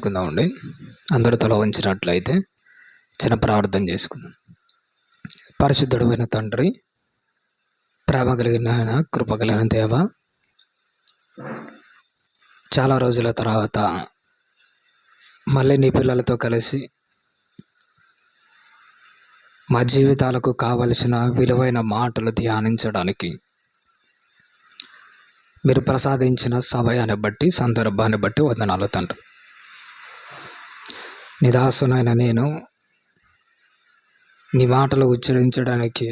చేసుకుందామండి. అందరూ తల వంచినట్లయితే చిన్న ప్రార్థన చేసుకుందాం. పరిశుద్ధుడైన తండ్రి, ప్రేమ కలిగిన ఆయన, కృప కలిగిన దేవ, చాలా రోజుల తర్వాత మళ్ళీ నీ పిల్లలతో కలిసి మా జీవితాలకు కావలసిన విలువైన మాటలు ధ్యానించడానికి మీరు ప్రసాదించిన సమయాన్ని బట్టి, సందర్భాన్ని బట్టి వందనాలు తండ్రి. నిదాసునైన నేను నీ మాటలు ఉచ్చరించడానికి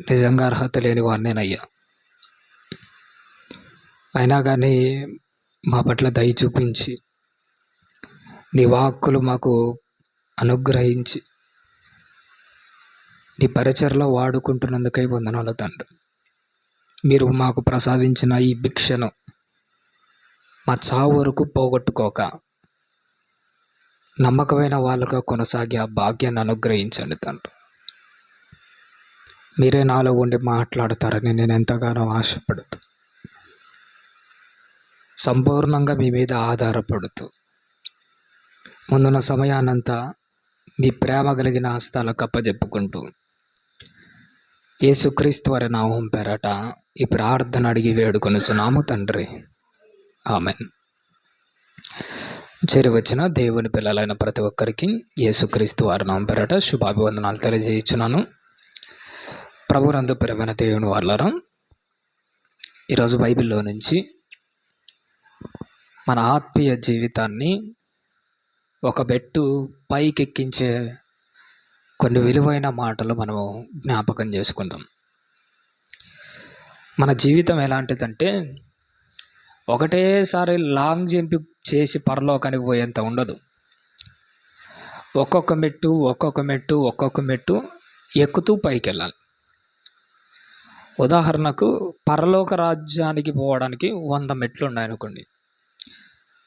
నిజంగా అర్హత లేని వాడినేనయ్యా. అయినా కానీ మా పట్ల దయ చూపించి నీ వాక్కులు మాకు అనుగ్రహించి నీ పరిచర్లో వాడుకుంటున్నందుకై వందనాలు తండ్రి. మీరు మాకు ప్రసాదించిన ఈ భిక్షను మా చావు వరకు పోగొట్టుకోక నమ్మకమైన వాళ్ళుగా కొనసాగి ఆ భాగ్యాన్ని అనుగ్రహించండి తండ్రి. మీరే నాలో ఉండి మాట్లాడతారని నేను ఎంతగానో ఆశపడుతూ, సంపూర్ణంగా మీ మీద ఆధారపడుతూ, ముందున్న సమయాన్నంతా మీ ప్రేమ కలిగిన హస్తాలకు అప్పజెప్పుకుంటూ, యేసుక్రీస్తు వారి నామం పేరట ఈ ప్రార్థన అడిగి వేడుకొనుచున్నాము తండ్రి, ఆమెన్. చేరి వచ్చిన దేవుని పిల్లలైన ప్రతి ఒక్కరికి యేసుక్రీస్తు వారి నామం పేరట శుభాభివందనాలు తెలియజేయుచున్నాను. ప్రభునందు ప్రియమైన దేవుని వాళ్ళారా, ఈరోజు బైబిల్లో నుంచి మన ఆత్మీయ జీవితాన్ని ఒక మెట్టు పైకెక్కించే కొన్ని విలువైన మాటలు మనము జ్ఞాపకం చేసుకుందాం. మన జీవితం ఎలాంటిదంటే ఒకటేసారి లాంగ్ జంప్ చేసి పరలోకానికి పోయేంత ఉండదు. ఒక్కొక్క మెట్టు ఎక్కుతూ పైకి వెళ్ళాలి. ఉదాహరణకు పరలోక రాజ్యానికి పోవడానికి 100 మెట్లు ఉన్నాయనుకోండి.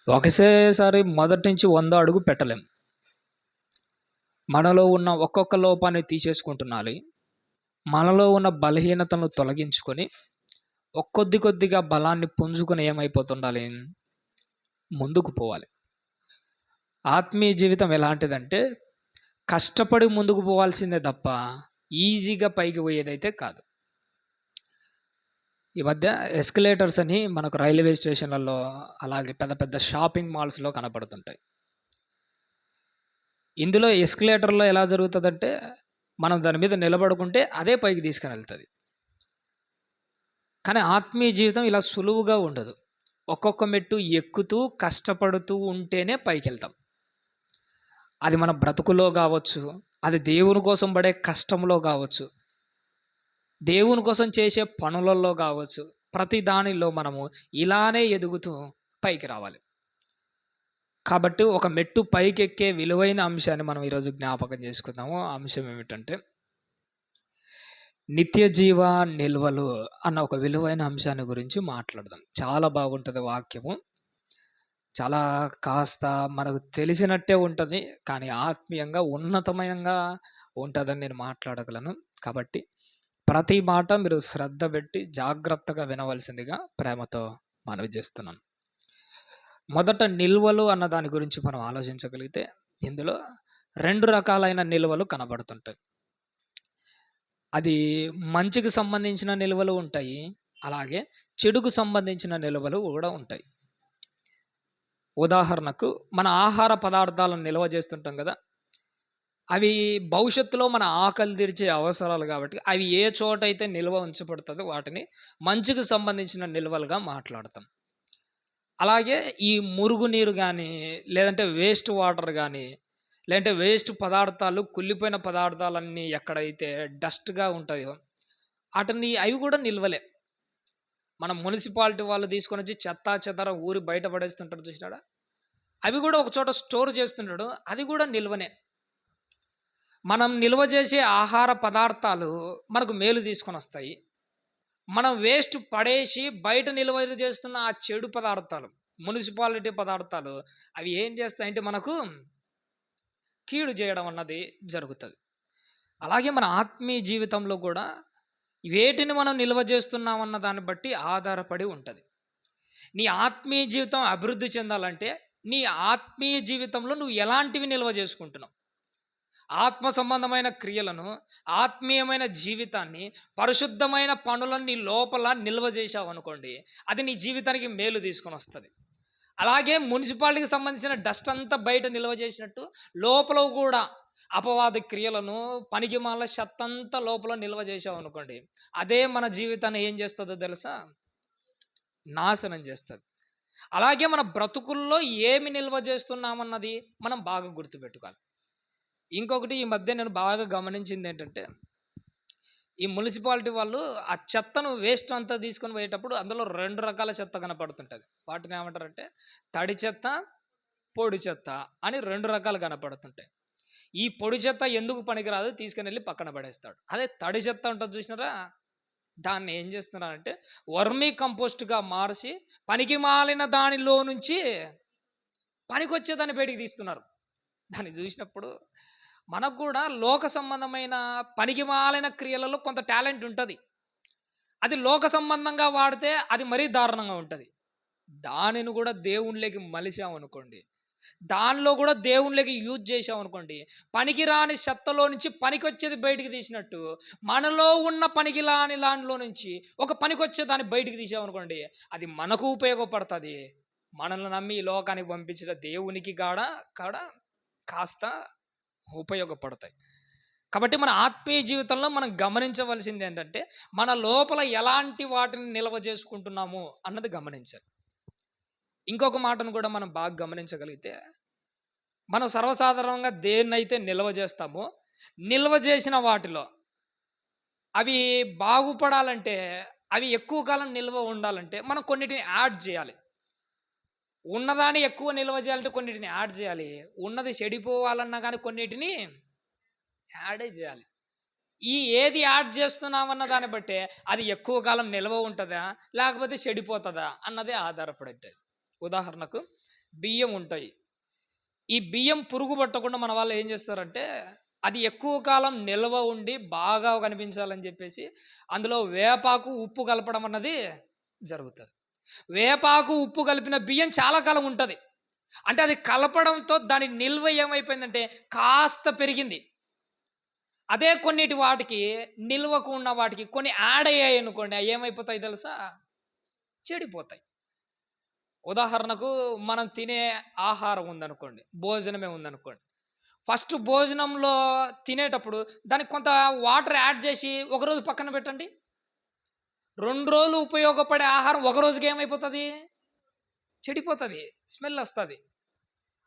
ఒకేసారి మొదటి నుంచి 100 అడుగు పెట్టలేం. మనలో ఉన్న ఒక్కొక్క లోపాన్ని తీసేసుకుంటున్నాలి. మనలో ఉన్న బలహీనతను తొలగించుకొని కొద్దిగా బలాన్ని పుంజుకొని ఏమైపోతుండాలి, ముందుకు పోవాలి. ఆత్మీయ జీవితం ఎలాంటిదంటే కష్టపడి ముందుకు పోవాల్సిందే తప్ప ఈజీగా పైకి పోయేదైతే కాదు. ఈ మధ్య ఎస్కలేటర్స్ అని మనకు రైల్వే స్టేషన్లలో అలాగే పెద్ద పెద్ద షాపింగ్ మాల్స్లో కనపడుతుంటాయి. ఇందులో ఎస్కలేటర్లో ఎలా జరుగుతుందంటే మనం దాని మీద నిలబడుకుంటే అదే పైకి తీసుకుని వెళ్తుంది. కానీ ఆత్మీయ జీవితం ఇలా సులువుగా ఉండదు. ఒక్కొక్క మెట్టు ఎక్కుతూ కష్టపడుతూ ఉంటేనే పైకి వెళ్తాం. అది మన బ్రతుకులో కావచ్చు, అది దేవుని కోసం పడే కష్టంలో కావచ్చు, దేవుని కోసం చేసే పనులలో కావచ్చు, ప్రతి దానిలో మనము ఇలానే ఎదుగుతూ పైకి రావాలి. కాబట్టి ఒక మెట్టు పైకెక్కే విలువైన అంశాన్ని మనం ఈరోజు జ్ఞాపకం చేసుకుందాము. ఆ అంశం ఏమిటంటే నిత్య జీవ నిల్వలు అన్న ఒక విలువైన అంశాన్ని గురించి మాట్లాడదాం. చాలా బాగుంటుంది వాక్యము. చాలా కాస్త మనకు తెలిసినట్టే ఉంటుంది, కానీ ఆత్మీయంగా ఉన్నతమయంగా ఉంటుందని నేను మాట్లాడగలను. కాబట్టి ప్రతి మాట మీరు శ్రద్ధ పెట్టి జాగ్రత్తగా వినవలసిందిగా ప్రేమతో మనవి చేస్తున్నాను. మొదట నిల్వలు అన్న దాని గురించి మనం ఆలోచించగలిగితే ఇందులో 2 రకాలైన నిల్వలు కనబడుతుంటాయి. అది మంచికి సంబంధించిన నిల్వలు ఉంటాయి, అలాగే చెడుకు సంబంధించిన నిల్వలు కూడా ఉంటాయి. ఉదాహరణకు మన ఆహార పదార్థాలను నిల్వ చేస్తుంటాం కదా, అవి భవిష్యత్తులో మన ఆకలి తీర్చే అవసరాలు కాబట్టి అవి ఏ చోట అయితే నిల్వ ఉంచబడుతుందో వాటిని మంచికి సంబంధించిన నిల్వలుగా మాట్లాడతాం. అలాగే ఈ మురుగునీరు కానీ, లేదంటే వేస్ట్ వాటర్ కానీ, లేదంటే వేస్ట్ పదార్థాలు, కుళ్ళిపోయిన పదార్థాలన్నీ ఎక్కడైతే డస్ట్గా ఉంటాయో అవి కూడా నిల్వలే. మనం మున్సిపాలిటీ వాళ్ళు తీసుకొని వచ్చి చెత్తా చెదర ఊరి బయట పడేస్తుంటాడు చూసినాడా, అవి కూడా ఒక చోట స్టోర్ చేస్తుంటాడు, అది కూడా నిల్వనే. మనం నిల్వ చేసే ఆహార పదార్థాలు మనకు మేలు తీసుకొని వస్తాయి. మనం వేస్ట్ పడేసి బయట నిల్వ చేస్తున్న ఆ చెడు పదార్థాలు, మున్సిపాలిటీ పదార్థాలు, అవి ఏం చేస్తాయంటే మనకు కీడు చేయడం అన్నది జరుగుతుంది. అలాగే మన ఆత్మీయ జీవితంలో కూడా వేటిని మనం నిల్వ చేస్తున్నామన్న దాన్ని బట్టి ఆధారపడి ఉంటుంది. నీ ఆత్మీయ జీవితం అభివృద్ధి చెందాలంటే నీ ఆత్మీయ జీవితంలో నువ్వు ఎలాంటివి నిల్వ చేసుకుంటున్నావు? ఆత్మ సంబంధమైన క్రియలను, ఆత్మీయమైన జీవితాన్ని, పరిశుద్ధమైన పనులను నీ లోపల నిల్వ చేశావనుకోండి, అది నీ జీవితానికి మేలు తీసుకొనొస్తది. అలాగే మున్సిపాలిటీకి సంబంధించిన డస్ట్ అంతా బయట నిల్వ చేసినట్టు, లోపల గూడా అపవాది క్రియలను, పనికిమాలిన చెత్తంతా లోపల నిల్వ చేశావనుకోండి, అదే మన జీవితాన్ని ఏం చేస్తదో తెలుసా? నాశనం చేస్తది. అలాగే మన బ్రతుకుల్లో ఏమి నిల్వ చేస్తున్నామన్నది మనం బాగా గుర్తుపెట్టుకోవాలి. ఇంకొకటి ఈ మధ్య నేను బాగా గమనించిందేంటంటే, ఈ మున్సిపాలిటీ వాళ్ళు ఆ చెత్తను వేస్ట్ అంతా తీసుకొని పోయేటప్పుడు అందులో 2 రకాల చెత్త కనపడుతుంటది. వాటిని ఏమంటారంటే తడి చెత్త, పొడి చెత్త అని 2 రకాలు కనపడుతుంటాయి. ఈ పొడి చెత్త ఎందుకు పనికిరాదు తీసుకొనెళ్ళి పక్కన పడేస్తాడు. అదే తడి చెత్త ఉంటది చూసినారా? దాన్ని ఏం చేస్తున్నారంటే వర్మీ కంపోస్ట్‌గా మార్చి పనికిమాలిన దానిలో నుంచి పనికొచ్చేదాన్ని బయటికి తీస్తున్నారు. దాన్ని చూసినప్పుడు మనకు కూడా లోక సంబంధమైన పనికిమాలిన క్రియలలో కొంత టాలెంట్ ఉంటది. అది లోక సంబంధంగా వాడితే అది మరీ దారుణంగా ఉంటది. దానిని కూడా దేవునిలోకి మలిచామనుకోండి, దానిలో కూడా దేవునిలోకి యూజ్ చేశామనుకోండి, పనికిరాని చెత్తలో నుంచి పనికొచ్చేది బయటికి తీసినట్టు, మనలో ఉన్న పనికిరాని దానిలో నుంచి ఒక పనికొచ్చే దాన్ని బయటికి తీసామనుకోండి, అది మనకు ఉపయోగపడుతుంది. మనల్ని నమ్మి ఈ లోకానికి పంపించిన దేవునికి కాడ కాస్త ఉపయోగపడతాయి. కాబట్టి మన ఆత్మీయ జీవితంలో మనం గమనించవలసింది ఏంటంటే, మన లోపల ఎలాంటి వాటిని నిల్వ చేసుకుంటున్నాము అన్నది గమనించాలి. ఇంకొక మాటను కూడా మనం బాగా గమనించగలిగితే, మనం సర్వసాధారణంగా దేన్నైతే నిల్వ చేస్తామో, నిల్వ చేసిన వాటిలో అవి బాగుపడాలంటే, అవి ఎక్కువ కాలం నిల్వ ఉండాలంటే మనం కొన్నిటిని యాడ్ చేయాలి. ఉన్నదాన్ని ఎక్కువ నిల్వ చేయాలంటే కొన్నిటిని యాడ్ చేయాలి. ఉన్నది చెడిపోవాలన్నా కానీ కొన్నిటిని యాడే చేయాలి. ఈ ఏది యాడ్ చేస్తున్నామన్న దాన్ని బట్టే అది ఎక్కువ కాలం నిల్వ ఉంటుందా, లేకపోతే చెడిపోతుందా అన్నదే ఆధారపడి ఉంటుంది. ఉదాహరణకు బియ్యం ఉంటాయి. ఈ బియ్యం పురుగు పట్టకుండా మన వాళ్ళు ఏం చేస్తారంటే, అది ఎక్కువ కాలం నిల్వ ఉండి బాగా కనిపించాలని చెప్పేసి అందులో వేపాకు, ఉప్పు కలపడం అన్నది జరుగుతుంది. వేపాకు, ఉప్పు కలిపిన బియ్యం చాలా కాలం ఉంటుంది. అంటే అది కలపడంతో దాని నిల్వ ఏమైపోయిందంటే కాస్త పెరిగింది. అదే కొన్నిటి వాటికి నిల్వకు ఉన్న వాటికి కొన్ని యాడ్ అయ్యాయి అనుకోండి, అవి ఏమైపోతాయి తెలుసా? చెడిపోతాయి. ఉదాహరణకు మనం తినే ఆహారం ఉందనుకోండి, భోజనమే ఉందనుకోండి. ఫస్ట్ భోజనంలో తినేటప్పుడు దానికి కొంత వాటర్ యాడ్ చేసి ఒకరోజు పక్కన పెట్టండి. 2 రోజులు ఉపయోగపడే ఆహారం ఒక రోజుకి ఏమైపోతుంది? చెడిపోతుంది, స్మెల్ వస్తుంది.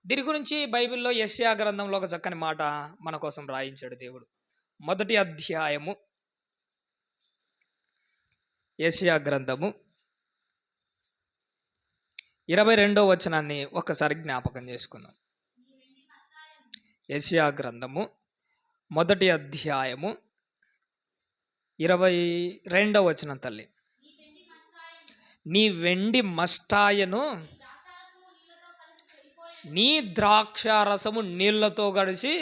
దీని గురించి బైబిల్లో యెషయా గ్రంథంలో ఒక చక్కని మాట మన కోసం రాయించాడు దేవుడు. మొదటి అధ్యాయము యెషయా గ్రంథము 22వ వచనాన్ని ఒక్కసారి జ్ఞాపకం చేసుకుందాం. యెషయా గ్రంథము మొదటి అధ్యాయము 22వ వచనం తల్లి. నీ వెండి మస్తాయను నీ ద్రాక్షారసము నీళ్లతో కలిసి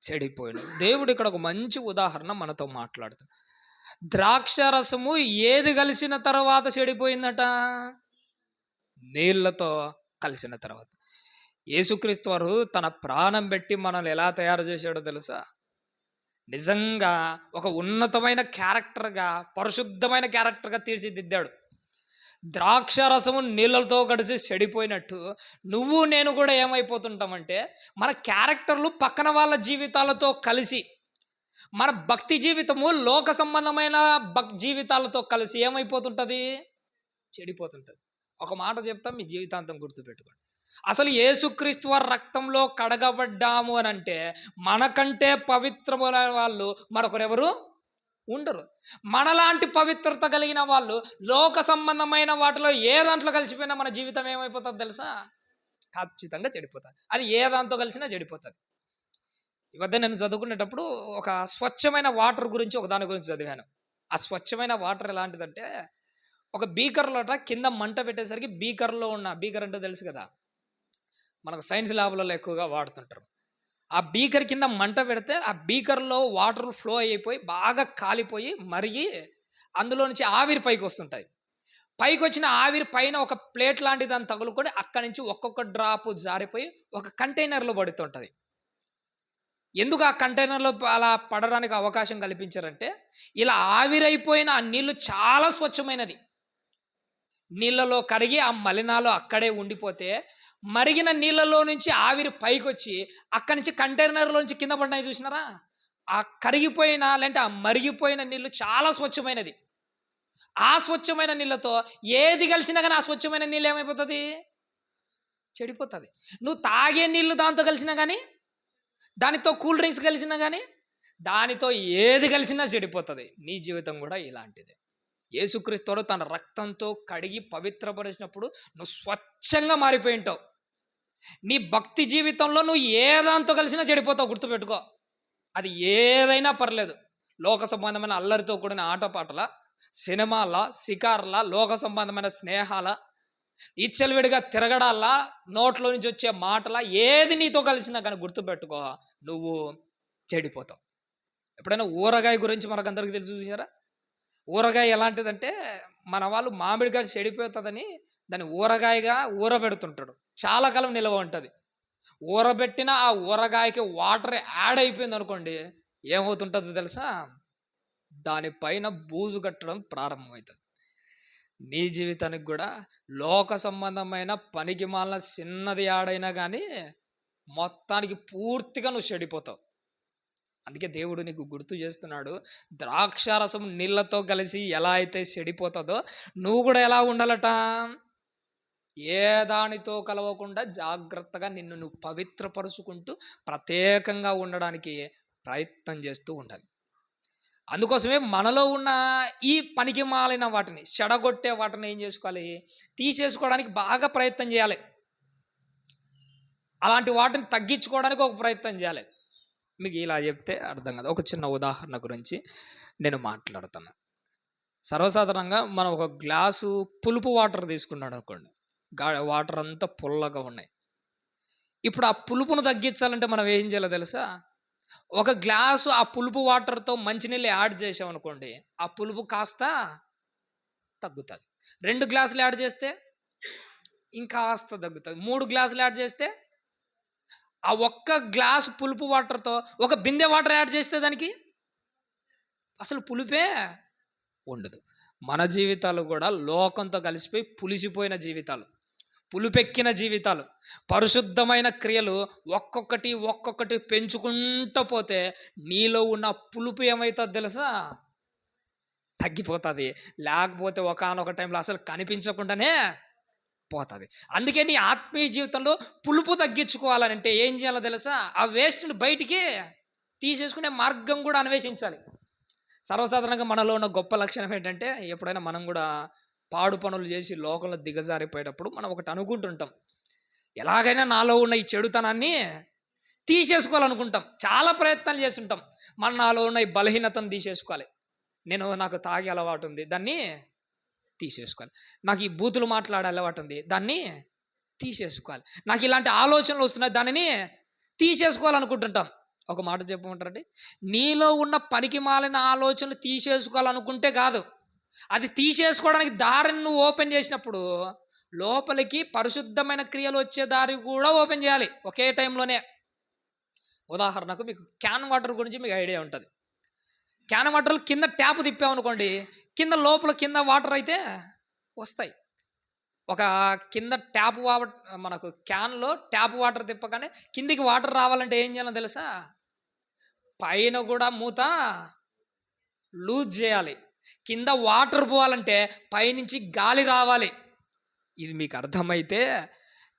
చెడిపోయాడు. దేవుడు ఇక్కడ ఒక మంచి ఉదాహరణ మనతో మాట్లాడుతాడు. ద్రాక్షారసము ఏది కలిసిన తర్వాత చెడిపోయిందట? నీళ్లతో కలిసిన తర్వాత. యేసుక్రీస్తు వారు తన ప్రాణం పెట్టి మనల్ని ఎలా తయారు చేశాడో తెలుసా? నిజంగా ఒక ఉన్నతమైన క్యారెక్టర్గా, పరిశుద్ధమైన క్యారెక్టర్గా తీర్చిదిద్దాడు. ద్రాక్షారసము నీళ్ళతో కలిసి చెడిపోయినట్టు నువ్వు నేను కూడా ఏమైపోతుంటామంటే, మన క్యారెక్టర్లు పక్కన వాళ్ళ జీవితాలతో కలిసి, మన భక్తి జీవితము లోక సంబంధమైన జీవితాలతో కలిసి ఏమైపోతుంటుంది? చెడిపోతుంటుంది. ఒక మాట చెప్తాం, మీ జీవితాంతం గుర్తుపెట్టుకోండి. అసలు యేసుక్రీస్తు వారి రక్తంలో కడగబడ్డాము అని అంటే మనకంటే పవిత్రమైన వాళ్ళు మరొకరెవరు ఉండరు. మనలాంటి పవిత్రత కలిగిన వాళ్ళు లోక సంబంధమైన వాటిలో ఏ దాంట్లో కలిసిపోయినా మన జీవితం ఏమైపోతుంది తెలుసా? ఖచ్చితంగా చెడిపోతుంది. అది ఏ దాంతో కలిసినా చెడిపోతుంది. ఈ మధ్య నేను చదువుకునేటప్పుడు ఒక స్వచ్ఛమైన వాటర్ గురించి ఒక దాని గురించి చదివాను. ఆ స్వచ్ఛమైన వాటర్ ఎలాంటిదంటే, ఒక బీకర్లోట కింద మంట పెట్టేసరికి బీకర్లో ఉన్న, బీకర్ అంటే తెలుసు కదా, మనకు సైన్స్ ల్యాబ్లలో ఎక్కువగా వాడుతుంటారు. ఆ బీకర్ కింద మంట పెడితే ఆ బీకర్లో వాటర్ ఫ్లో అయిపోయి బాగా కాలిపోయి మరిగి అందులో నుంచి ఆవిరి పైకి వస్తుంటాయి. పైకొచ్చిన ఆవిరి పైన ఒక ప్లేట్ లాంటి దాన్ని తగులుకొని అక్కడి నుంచి ఒక్కొక్క డ్రాపు జారిపోయి ఒక కంటైనర్లో పడుతుంటుంది. ఎందుకు ఆ కంటైనర్లో అలా పడడానికి అవకాశం కల్పించారంటే, ఇలా ఆవిరైపోయిన ఆ నీళ్లు చాలా స్వచ్ఛమైనది. నీళ్ళలో కరిగి ఆ మలినాలు అక్కడే ఉండిపోతే, మరిగిన నీళ్ళలో నుంచి ఆవిరి పైకొచ్చి అక్కడి నుంచి కంటైనర్‌లో నుంచి కింద పడినాయి చూసినారా? ఆ కరిగిపోయిన లేదంటే ఆ మరిగిపోయిన నీళ్ళు చాలా స్వచ్ఛమైనది. ఆ స్వచ్ఛమైన నీళ్ళతో ఏది కలిసినా గాని ఆ స్వచ్ఛమైన నీళ్ళు ఏమైపోతది? చెడిపోతది. నువ్వు తాగే నీళ్ళు దాంతో కలిసినా గాని, దానితో కూల్ డ్రింక్స్ కలిసినా గాని, దానితో ఏది కలిసినా చెడిపోతది. నీ జీవితం కూడా ఇలాంటిదే. యేసుక్రీస్తు తన రక్తంతో కడిగి పవిత్రపరిచినప్పుడు నువ్వు స్వచ్ఛంగా మారిపోయింటావు. నీ భక్తి జీవితంలో నువ్వు ఏ దాంతో కలిసినా చెడిపోతావు, గుర్తుపెట్టుకో. అది ఏదైనా పర్లేదు. లోక సంబంధమైన అల్లరితో కూడిన ఆటపాటల, సినిమాల, షికార్ల, లోక సంబంధమైన స్నేహాల, ఇచ్చలవిడిగా తిరగడాల, నోట్లో నుంచి వచ్చే మాటల, ఏది నీతో కలిసినా కానీ గుర్తుపెట్టుకో, నువ్వు చెడిపోతావు. ఎప్పుడైనా ఊరగాయ గురించి మనకందరికీ తెలుసు చూసారా? ఊరగాయ ఎలాంటిదంటే, మన వాళ్ళు మామిడికాయ చెడిపోతుందని దాన్ని ఊరగాయగా ఊరబెడుతుంటాడు. చాలా కాలం నిల్వ ఉంటుంది. ఊరబెట్టిన ఆ ఊరగాయకి వాటర్ యాడ్ అయిపోయింది అనుకోండి, ఏమవుతుంటుందో తెలుసా? దానిపైన బూజు కట్టడం ప్రారంభమవుతుంది. నీ జీవితానికి కూడా లోక సంబంధమైన పనికి మాలిన చిన్నది యాడైనా కానీ మొత్తానికి పూర్తిగా నువ్వు చెడిపోతావు. అందుకే దేవుడు నీకు గుర్తు చేస్తున్నాడు, ద్రాక్షారసం నీళ్ళతో కలిసి ఎలా అయితే చెడిపోతుందో నువ్వు కూడా ఎలా ఉండాలట? ఏ దానితో కలవకుండా జాగ్రత్తగా నిన్ను నువ్వు పవిత్రపరుచుకుంటూ ప్రత్యేకంగా ఉండడానికి ప్రయత్నం చేస్తూ ఉండాలి. అందుకోసమే మనలో ఉన్న ఈ పనికి మాలిన వాటిని, చెడగొట్టే వాటిని ఏం చేసుకోవాలి? తీసేసుకోవడానికి బాగా ప్రయత్నం చేయాలి. అలాంటి వాటిని తగ్గించుకోవడానికి ఒక ప్రయత్నం చేయాలి. మీకు ఇలా చెప్తే అర్థం కాదు. ఒక చిన్న ఉదాహరణ గురించి నేను మాట్లాడుతున్నా. సర్వసాధారణంగా మనం ఒక గ్లాసు పులుపు వాటర్ తీసుకున్నాడు అనుకోండి, వాటర్ అంతా పుల్లగా ఉన్నాయి. ఇప్పుడు ఆ పులుపును తగ్గించాలంటే మనం ఏం చేయాలో తెలుసా? ఒక గ్లాసు ఆ పులుపు వాటర్తో మంచినీళ్ళు యాడ్ చేసామనుకోండి, ఆ పులుపు కాస్త తగ్గుతుంది. 2 గ్లాసులు యాడ్ చేస్తే ఇంకాస్త తగ్గుతుంది. 3 గ్లాసులు యాడ్ చేస్తే, ఆ ఒక్క గ్లాసు పులుపు వాటర్తో ఒక బిందె వాటర్ యాడ్ చేస్తే దానికి అసలు పులుపే ఉండదు. మన జీవితాలు కూడా లోకంతో కలిసిపోయి పులిసిపోయిన జీవితాలు, పులుపెక్కిన జీవితాలు. పరిశుద్ధమైన క్రియలు ఒక్కొక్కటి పెంచుకుంటూ పోతే నీలో ఉన్న పులుపు ఏమవుతుందో తెలుసా? తగ్గిపోతుంది. లేకపోతే ఒకానొక టైంలో అసలు కనిపించకుండానే పోతుంది. అందుకే నీ ఆత్మీయ జీవితంలో పులుపు తగ్గించుకోవాలంటే ఏం చేయాలో తెలుసా? ఆ వేస్ట్ని బయటికి తీసేసుకునే మార్గం కూడా అన్వేషించాలి. సర్వసాధారణంగా మనలో ఉన్న గొప్ప లక్షణం ఏంటంటే, ఎప్పుడైనా మనం కూడా పాడు పనులు చేసి లోకంలో దిగజారిపోయేటప్పుడు మనం ఒకటి అనుకుంటుంటాం, ఎలాగైనా నాలో ఉన్న ఈ చెడుతనాన్ని తీసేసుకోవాలనుకుంటాం. చాలా ప్రయత్నాలు చేస్తుంటాం. నాలో ఉన్న ఈ బలహీనతను తీసేసుకోవాలి. నాకు తాగే అలవాటు ఉంది, దాన్ని తీసేసుకోవాలి. నాకు ఈ బూతులు మాట్లాడే అలవాటు ఉంది, దాన్ని తీసేసుకోవాలి. నాకు ఇలాంటి ఆలోచనలు వస్తున్నాయి, దానిని తీసేసుకోవాలనుకుంటుంటాం. ఒక మాట చెప్పమంటారండి, నీలో ఉన్న పనికి మాలిన ఆలోచనలు తీసేసుకోవాలనుకుంటే కాదు, అది తీసేసుకోవడానికి దారిని నువ్వు ఓపెన్ చేసినప్పుడు లోపలికి పరిశుద్ధమైన క్రియలు వచ్చే దారి కూడా ఓపెన్ చేయాలి ఒకే టైంలోనే. ఉదాహరణకు మీకు క్యాన్ వాటర్ గురించి మీకు ఐడియా ఉంటుంది. క్యాన్ వాటర్లు కింద ట్యాప్ తిప్పామనుకోండి, లోపల కింద వాటర్ అయితే వస్తాయి. ఒక కింద ట్యాప్ మనకు క్యాన్లో ట్యాప్ వాటర్ తిప్పగానే కిందికి వాటర్ రావాలంటే ఏం చేయాలో తెలుసా? పైన కూడా మూత లూజ్ చేయాలి. కింద వాటర్ పోవాలంటే పైనుంచి గాలి రావాలి. ఇది మీకు అర్థమైతే,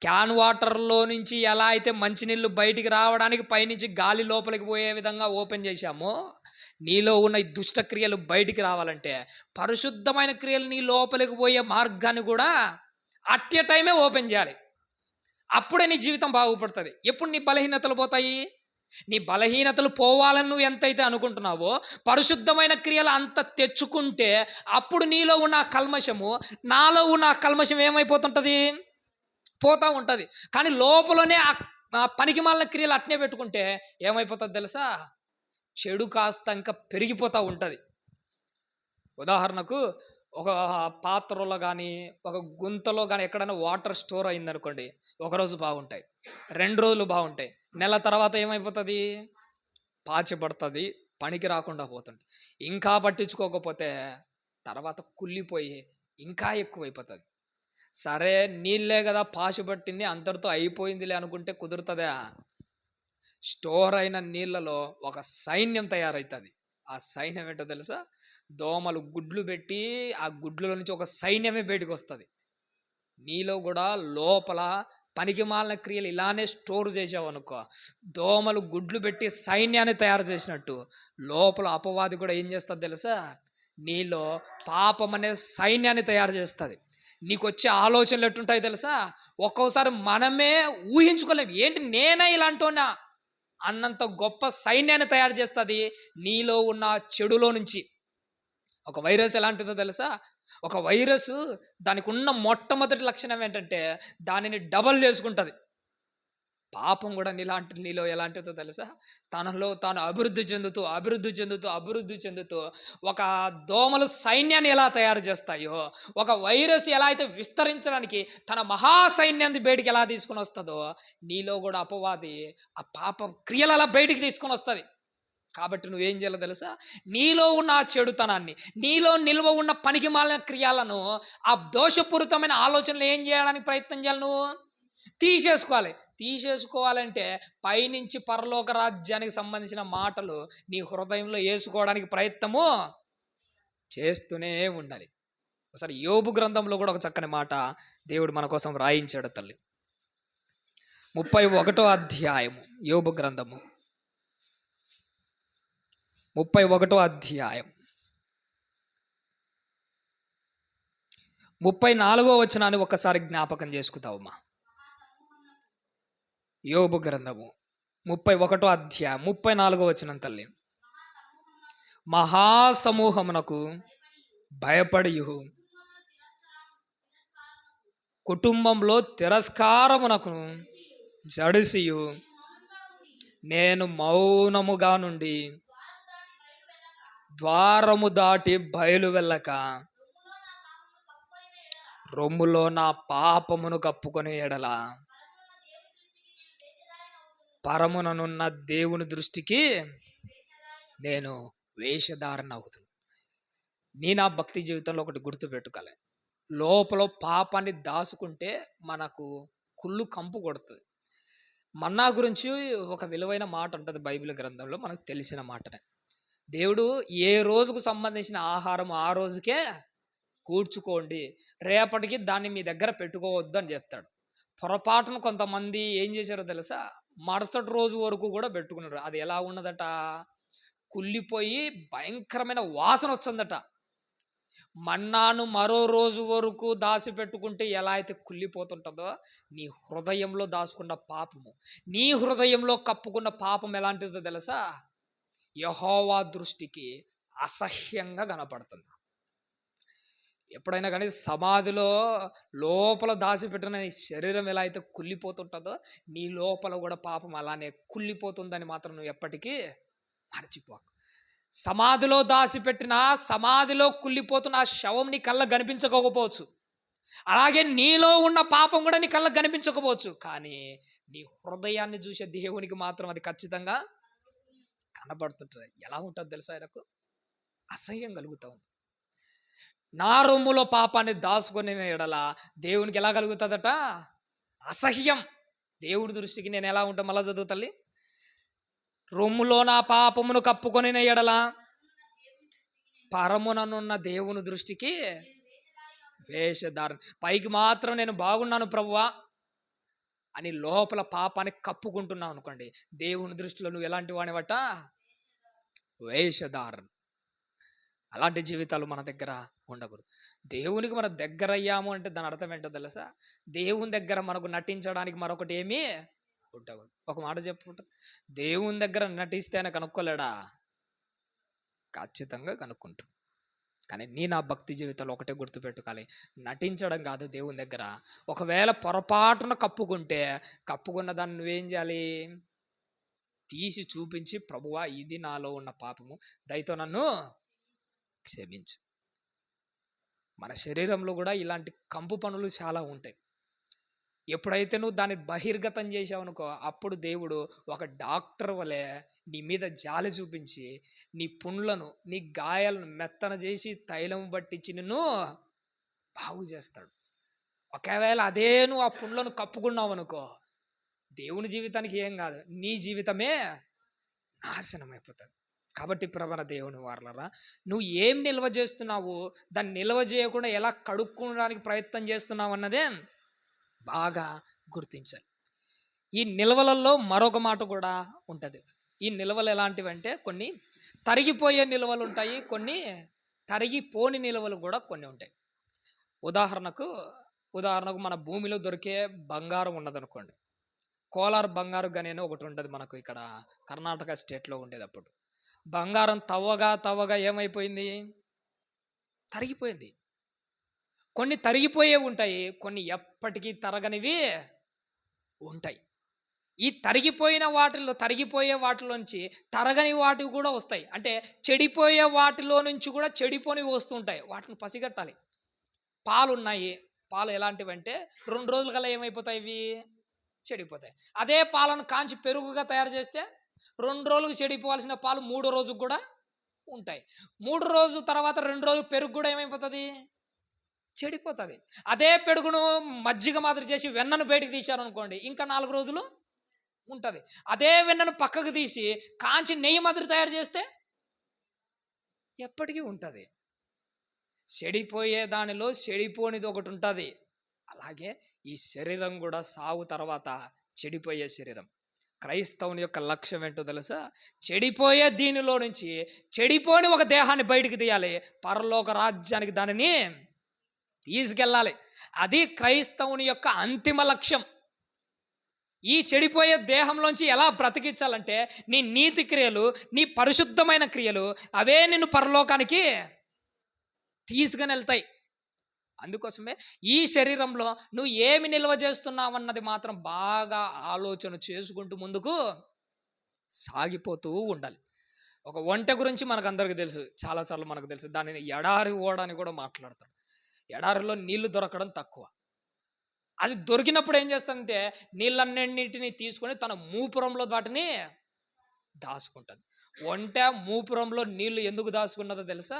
క్యాన్ వాటర్లో నుంచి ఎలా అయితే మంచినీళ్ళు బయటికి రావడానికి పైనుంచి గాలి లోపలికి పోయే విధంగా ఓపెన్ చేశామో, నీలో ఉన్న ఈ దుష్ట క్రియలు బయటికి రావాలంటే పరిశుద్ధమైన క్రియలు నీ లోపలికి పోయే మార్గాన్ని కూడా అట్ ఏ టైమే ఓపెన్ చేయాలి. అప్పుడే నీ జీవితం బాగుపడుతుంది. ఎప్పుడు నీ బలహీనతలు పోతాయి? నీ బలహీనతలు పోవాలని నువ్వు ఎంతైతే అనుకుంటున్నావో, పరిశుద్ధమైన క్రియలు అంత తెచ్చుకుంటే అప్పుడు నీలో ఉన్న కల్మషము, నాలో ఉన్న కల్మషం ఏమైపోతుంటుంది? పోతూ ఉంటుంది. కానీ లోపలనే ఆ పనికి మాలిన క్రియలు అట్నే పెట్టుకుంటే ఏమైపోతుంది తెలుసా? చెడు కాస్త ఇంకా పెరిగిపోతూ ఉంటుంది. ఉదాహరణకు ఒక పాత్రలో గానీ, ఒక గుంతలో గానీ ఎక్కడైనా వాటర్ స్టోర్ అయిందనుకోండి, ఒకరోజు బాగుంటాయి. 2 రోజులు బాగుంటాయి. నెల తర్వాత ఏమైపోతది? పాచి పడతది. పనికి రాకుండా పోతుంది. ఇంకా పట్టించుకోకపోతే తర్వాత కుళ్ళిపోయి ఇంకా ఎక్కువైపోతది. సరే నీళ్ళే గదా! పాచి పట్టింది అంతటితో అయిపోయిందిలే అనుకుంటే కుదురుతదా? స్టోర్ అయిన నీళ్ళలో ఒక సైన్యం తయారైతది. ఆ సైన్యం ఏంటో తెలుసా? దోమలు గుడ్లు పెట్టి, ఆ గుడ్లలో నుంచి ఒక సైన్యమే బయటకొస్తది. నీలో గూడా లోపల పనికిమాలిన క్రియలు ఇలానే స్టోర్ చేసావనుకో, దోమలు గుడ్లు పెట్టి సైన్యాన్ని తయారు చేసినట్టు, లోపల అపవాది కూడా ఏం చేస్తది తెలుసా? నీలో పాపం అనే సైన్యాన్ని తయారు చేస్తది. నీకొచ్చే ఆలోచనలు ఎట్టుంటాయో తెలుసా? ఒక్కోసారి మనమే ఊహించుకోలేం. ఏంటి నేనే ఇలాంటోనా? అన్నంత గొప్ప సైన్యాన్ని తయారు చేస్తది నీలో ఉన్న చెడులో నుంచి. ఒక వైరస్ ఎలాంటిదో తెలుసా? ఒక వైరస్ దానికున్న మొట్టమొదటి లక్షణం ఏంటంటే దానిని డబల్ చేసుకుంటది. పాపం కూడా నీలో ఎలాంటిదో తెలుసా? తనలో తాను అభివృద్ధి చెందుతూ, అభివృద్ధి చెందుతూ, అభివృద్ధి చెందుతూ ఒక దోమలు సైన్యాన్ని ఎలా తయారు చేస్తాయో, ఒక వైరస్ ఎలా అయితే విస్తరించడానికి తన మహా సైన్యాన్ని బయటికి ఎలా తీసుకొని వస్తుందో, నీలో కూడా అపవాది ఆ పాప క్రియలు అలా బయటికి తీసుకొని వస్తుంది. కాబట్టి నువ్వేం చేయాలో తెలుసా? నీలో ఉన్న ఆ చెడుతనాన్ని, నీలో నిల్వ ఉన్న పనికిమాలిన క్రియలను, ఆ దోషపూరితమైన ఆలోచనలు ఏం చేయడానికి ప్రయత్నం చేయాలి నువ్వు? తీసేసుకోవాలి. తీసేసుకోవాలంటే పైనుంచి పరలోక రాజ్యానికి సంబంధించిన మాటలు నీ హృదయంలో వేసుకోవడానికి ప్రయత్నము చేస్తూనే ఉండాలి. ఒకసారి యోబు గ్రంథంలో కూడా ఒక చక్కని మాట దేవుడు మన కోసం రాయించాడు తల్లి. 31వ అధ్యాయము యోబు గ్రంథము 31వ అధ్యాయం 34వ వచనాన్ని ఒక్కసారి జ్ఞాపకం చేసుకుందామమ్మా. యోబు గ్రంథము 31వ అధ్యాయం 34వ వచనం తల్లి. మహాసమూహమునకు భయపడియు కుటుంబంలో తిరస్కారమునకు జడిసియు నేను మౌనముగా నుండి ద్వారము దాటి బయలు వెళ్ళక రొమ్ములో నా పాపమును కప్పుకొని ఎడల పరముననున్న దేవుని దృష్టికి నేను వేషధారణ అవుతుంది. నా భక్తి జీవితంలో ఒకటి గుర్తుపెట్టుకోవాలి. లోపల పాపాన్ని దాచుకుంటే మనకు కుళ్ళు కంపు కొడుతుంది. మన్నా గురించి ఒక విలువైన మాట ఉంటుంది బైబిల్ గ్రంథంలో, మనకు తెలిసిన మాటనే. దేవుడు ఏ రోజుకు సంబంధించిన ఆహారం ఆ రోజుకే కూర్చుకోండి, రేపటికి దాన్ని మీ దగ్గర పెట్టుకోవద్దు అని చెప్తాడు. పొరపాటున కొంతమంది ఏం చేశారో తెలుసా? మరుసటి రోజు వరకు కూడా పెట్టుకున్నారు. అది ఎలా ఉన్నదట? కుళ్ళిపోయి భయంకరమైన వాసన వచ్చిందట. మన్నాను మరో రోజు వరకు దాచిపెట్టుకుంటే ఎలా అయితే కుళ్ళిపోతుంటుందో, నీ హృదయంలో దాచుకున్న పాపము, నీ హృదయంలో కప్పుకున్న పాపం ఎలాంటిదో తెలుసా? యెహోవా దృష్టికి అసహ్యంగా కనపడుతుంది. ఎప్పుడైనా కానీ సమాధిలో లోపల దాచిపెట్టిన నీ శరీరం ఎలా అయితే కుళ్ళిపోతుంటుందో, నీ లోపల కూడా పాపం అలానే కుళ్ళిపోతుందని మాత్రం నువ్వు ఎప్పటికీ మర్చిపోకు. సమాధిలో దాచిపెట్టిన, సమాధిలో కుళ్ళిపోతున్న ఆ శవం నీ కళ్ళకు కనిపించకపోవచ్చు. అలాగే నీలో ఉన్న పాపం కూడా నీ కళ్ళకు కనిపించకపోవచ్చు. కానీ నీ హృదయాన్ని చూసే దేవునికి మాత్రం అది ఖచ్చితంగా కనబడుతుంటుంది. ఎలా ఉంటుంది తెలుసా? ఆయనకు అసహ్యం కలుగుతూ ఉంది. నా రొమ్ములో పాపాన్ని దాచుకొని ఎడల దేవునికి ఎలా కలుగుతుందట? అసహ్యం. దేవుడి దృష్టికి నేను ఎలా ఉంటా? మళ్ళా చదువు తల్లి. రొమ్ములో నా పాపమును కప్పుకొని ఎడల పరముననున్న దేవుని దృష్టికి వేషధారణ. పైకి మాత్రం నేను బాగున్నాను ప్రభువా అని లోపల పాపాన్ని కప్పుకుంటున్నావు అనుకోండి, దేవుని దృష్టిలో నువ్వు ఎలాంటి వాడివట? వేషధారణ. అలాంటి జీవితాలు మన దగ్గర ఉండకూడదు. దేవునికి మనం దగ్గర అయ్యాము అంటే దాని అర్థం ఏంటో తెలుసా? దేవుని దగ్గర మనకు నటించడానికి మరొకటి ఏమీ ఉండకూడదు. ఒక మాట చెప్పుకుంటా, దేవుని దగ్గర నటిస్తేనే కనుక్కోలేడా? ఖచ్చితంగా కనుక్కుంటాం. కానీ నా భక్తి జీవితంలో ఒకటే గుర్తుపెట్టుకోవాలి, నటించడం కాదు దేవుని దగ్గర. ఒకవేళ పొరపాటున కప్పుకున్న దాన్ని నువ్వేం చేయాలి? తీసి చూపించి, ప్రభువా ఇది నాలో ఉన్న పాపము, దయతో నన్ను క్షమించు. మన శరీరంలో కూడా ఇలాంటి కంపు పనులు చాలా ఉంటాయి. ఎప్పుడైతే నువ్వు దాన్ని బహిర్గతం చేసావనుకో, అప్పుడు దేవుడు ఒక డాక్టర్ వలె నీ మీద జాలి చూపించి, నీ పుండ్లను, నీ గాయాలను మెత్తన చేసి, తైలం పట్టించి నిన్ను బాగు చేస్తాడు. ఒకవేళ అదే నువ్వు ఆ పుండ్లను కప్పుకున్నావనుకో, దేవుని జీవితానికి ఏం కాదు, నీ జీవితమే నాశనం అయిపోతుంది. కాబట్టి ప్రభన దేవుని వారలరా, నువ్వు ఏం నిల్వ చేస్తున్నావు, దాన్ని నిల్వ చేయకుండా ఎలా కడుక్కోవడానికి ప్రయత్నం చేస్తున్నావు అన్నదే బాగా గుర్తించాలి. ఈ నిల్వలలో మరొక మాట కూడా ఉంటుంది. ఈ నిల్వలు ఎలాంటివంటే, కొన్ని తరిగిపోయే నిల్వలు ఉంటాయి, కొన్ని తరిగిపోని నిల్వలు కూడా కొన్ని ఉంటాయి. ఉదాహరణకు మన భూమిలో దొరికే బంగారం ఉన్నదనుకోండి. కోలార్ బంగారు గని అని ఒకటి ఉంటుంది మనకు ఇక్కడ కర్ణాటక స్టేట్లో ఉండేది. అప్పుడు బంగారం తవ్వగా ఏమైపోయింది, తరిగిపోయింది. కొన్ని తరిగిపోయే ఉంటాయి, కొన్ని ఎప్పటికీ తరగనివి ఉంటాయి. ఈ తరిగిపోయే వాటిలోంచి తరగని వాటివి కూడా వస్తాయి. అంటే చెడిపోయే వాటిలో నుంచి కూడా చెడిపోనివి వస్తుంటాయి. వాటిని పసిగట్టాలి. పాలున్నాయి, పాలు ఎలాంటివంటే 2 రోజుల కల్లా ఏమైపోతాయి, ఇవి చెడిపోతాయి. అదే పాలను కాంచి పెరుగుగా తయారు చేస్తే 2 రోజులకు చెడిపోవాల్సిన పాలు 3వ రోజుకు కూడా ఉంటాయి. 3 రోజు తర్వాత 2 రోజులు పెరుగు కూడా ఏమైపోతుంది, చెడిపోతుంది. అదే పెరుగును మజ్జిగ మాదిరి చేసి వెన్నను బయటికి తీశారనుకోండి, ఇంకా 4 రోజులు ఉంటుంది. అదే వెన్నను పక్కకు తీసి కాంచి నెయ్యి మాదిరి తయారు చేస్తే ఎప్పటికీ ఉంటుంది. చెడిపోయే దానిలో చెడిపోనిది ఒకటి ఉంటుంది. అలాగే ఈ శరీరం కూడా సాగు తర్వాత చెడిపోయే శరీరం. క్రైస్తవుని యొక్క లక్ష్యం ఏంటో తెలుసా? చెడిపోయే దీనిలో నుంచి చెడిపోని ఒక దేహాన్ని బయటికి తీయాలి, పరలోక రాజ్యానికి దానిని తీసుకెళ్ళాలి. అది క్రైస్తవుని యొక్క అంతిమ లక్ష్యం. ఈ చెడిపోయే దేహంలోంచి ఎలా బ్రతికించాలంటే, నీ నీతి క్రియలు, నీ పరిశుద్ధమైన క్రియలు, అవే నిన్ను పరలోకానికి తీసుకుని వెళ్తాయి. అందుకోసమే ఈ శరీరంలో నువ్వు ఏమి నిల్వ చేస్తున్నావన్నది మాత్రం బాగా ఆలోచన చేసుకుంటూ ముందుకు సాగిపోతూ ఉండాలి. ఒక ఒంటె గురించి మనకు అందరికీ తెలుసు, చాలాసార్లు మనకు తెలుసు. దానిని ఎడారి ఓడని కూడా మాట్లాడతాడు. ఎడారిలో నీళ్లు దొరకడం తక్కువ. అది దొరికినప్పుడు ఏం చేస్తుందంటే, నీళ్ళన్నింటినీ తీసుకొని తన మూపురంలో వాటిని దాచుకుంటుంది. ఒంటె మూపురంలో నీళ్లు ఎందుకు దాచుకున్నదో తెలుసా?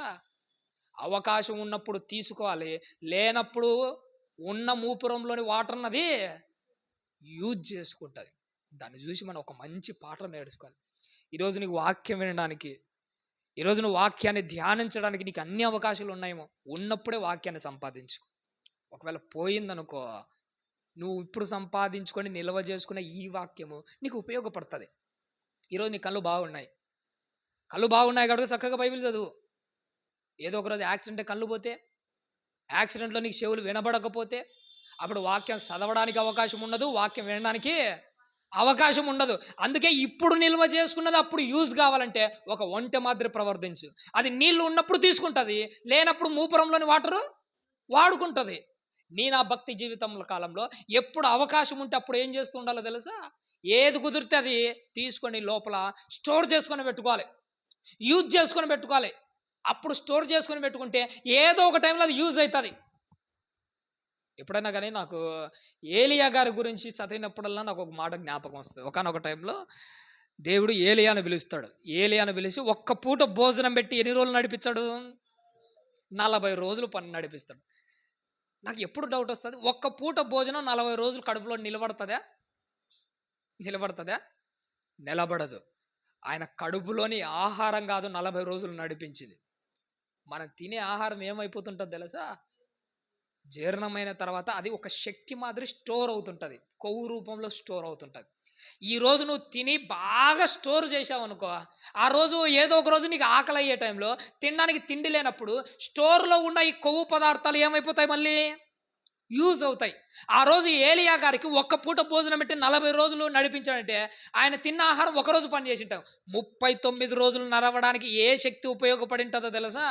అవకాశం ఉన్నప్పుడు తీసుకోవాలి, లేనప్పుడు ఉన్న మూపురంలోని వాటర్ అన్నది యూజ్ చేసుకుంటుంది. దాన్ని చూసి మనం ఒక మంచి పాఠం నేర్చుకోవాలి. ఈరోజు నీకు వాక్యం వినడానికి, ఈరోజు నువ్వు వాక్యాన్ని ధ్యానించడానికి నీకు అన్ని అవకాశాలు ఉన్నాయేమో. ఉన్నప్పుడే వాక్యాన్ని సంపాదించుకో. ఒకవేళ పోయిందనుకో, నువ్వు ఇప్పుడు సంపాదించుకొని నిల్వ చేసుకునే ఈ వాక్యము నీకు ఉపయోగపడుతుంది. ఈరోజు నీ కళ్ళు బాగున్నాయి కాబట్టి చక్కగా బైబిల్ చదువు. ఏదో ఒకరోజు యాక్సిడెంట్ కళ్ళు పోతే, యాక్సిడెంట్లో నీకు చెవులు వినబడకపోతే, అప్పుడు వాక్యం చదవడానికి అవకాశం ఉండదు, వాక్యం వినడానికి అవకాశం ఉండదు. అందుకే ఇప్పుడు నిల్వ చేసుకున్నది అప్పుడు యూజ్ కావాలంటే ఒక ఒంటె మాదిరి ప్రవర్తించు. అది నీళ్లు ఉన్నప్పుడు తీసుకుంటుంది, లేనప్పుడు మూపురంలోని వాటరు వాడుకుంటుంది. నా భక్తి జీవితంలో కాలంలో ఎప్పుడు అవకాశం ఉంటే అప్పుడు ఏం చేస్తూ ఉండాలో తెలుసా? ఏది కుదిరితే అది తీసుకొని లోపల స్టోర్ చేసుకొని పెట్టుకోవాలి, యూజ్ చేసుకొని పెట్టుకోవాలి. అప్పుడు స్టోర్ చేసుకొని పెట్టుకుంటే ఏదో ఒక టైంలో అది యూజ్ అవుతుంది. ఎప్పుడైనా కానీ నాకు ఏలియా గారి గురించి చదివినప్పుడల్లా నాకు ఒక మాట జ్ఞాపకం వస్తుంది. ఒకానొక టైంలో దేవుడు ఏలియాను పిలుస్తాడు. ఏలియాను పిలిచి ఒక్క పూట భోజనం పెట్టి ఎన్ని రోజులు నడిపించాడు? 40 రోజులు పని నడిపిస్తాడు. నాకు ఎప్పుడు డౌట్ వస్తుంది, ఒక్క పూట భోజనం 40 రోజులు కడుపులో నిలబడుతుందా? నిలబడదు. ఆయన కడుపులోని ఆహారం కాదు 40 రోజులు నడిపించింది. మనం తినే ఆహారం ఏమైపోతుంటుంది తెలుసా? జీర్ణమైన తర్వాత అది ఒక శక్తి మాదిరి స్టోర్ అవుతుంటుంది, కొవ్వు రూపంలో స్టోర్ అవుతుంటుంది. ఈరోజు నువ్వు తిని బాగా స్టోర్ చేసావు అనుకో, ఆ రోజు ఏదో ఒక రోజు నీకు ఆకలి అయ్యే టైంలో తినడానికి తిండి లేనప్పుడు స్టోర్లో ఉన్న ఈ కొవ్వు పదార్థాలు ఏమైపోతాయి, మళ్ళీ యూజ్ అవుతాయి. ఆ రోజు ఏలియా గారికి ఒక్క పూట భోజనం పెట్టి 40 రోజులు నడిపించాడంటే ఆయన తిన్న ఆహారం ఒకరోజు పని చేసి ఉంటాం. 39 రోజులు నడవడానికి ఏ శక్తి ఉపయోగపడి ఉంటుందో తెలుసా?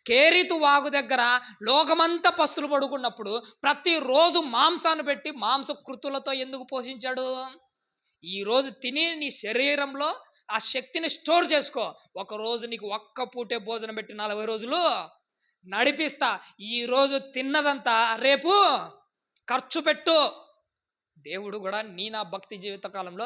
కేరీతు వాగు దగ్గర లోకమంతా పస్తులు పడుకున్నప్పుడు ప్రతిరోజు మాంసాన్ని పెట్టి మాంసకృతులతో ఎందుకు పోషించాడు? ఈరోజు తిని నీ శరీరంలో ఆ శక్తిని స్టోర్ చేసుకో. ఒకరోజు నీకు ఒక్క పూటే భోజనం పెట్టి 40 రోజులు నడిపిస్తా. ఈరోజు తిన్నదంతా రేపు ఖర్చు పెట్టు. దేవుడు కూడా నా భక్తి జీవిత కాలంలో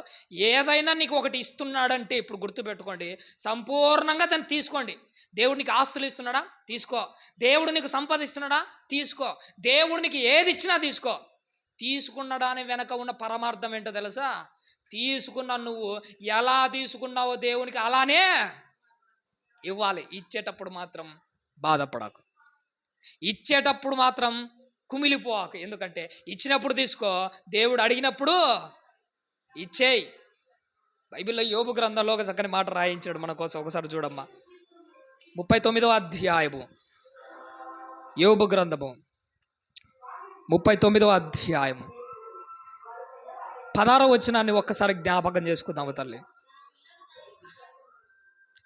ఏదైనా నీకు ఒకటి ఇస్తున్నాడంటే ఇప్పుడు గుర్తుపెట్టుకోండి, సంపూర్ణంగా దాన్ని తీసుకోండి. దేవుడు నీకు ఆస్తులు ఇస్తున్నాడా? తీసుకో. దేవుడు నీకు సంపద ఇస్తున్నాడా? తీసుకో. దేవుడు నీకు ఏది ఇచ్చినా తీసుకో. తీసుకున్నడాని వెనక ఉన్న పరమార్థం ఏంటో తెలుసా? తీసుకున్న నువ్వు ఎలా తీసుకున్నావో దేవునికి అలానే ఇవ్వాలి. ఇచ్చేటప్పుడు మాత్రం బాధపడకు, ఇచ్చేటప్పుడు మాత్రం కుమిలిపోకు. ఎందుకంటే ఇచ్చినప్పుడు తీసుకో, దేవుడు అడిగినప్పుడు ఇచ్చేయి. బైబిల్లో యోబు గ్రంథంలో ఒక చక్కని మాట రాయించాడు మన కోసం. ఒకసారి చూడమ్మా, 39వ అధ్యాయము, యోబు గ్రంథము 39వ అధ్యాయము 16వ వచనాన్ని ఒక్కసారి జ్ఞాపకం చేసుకుందాము తల్లి.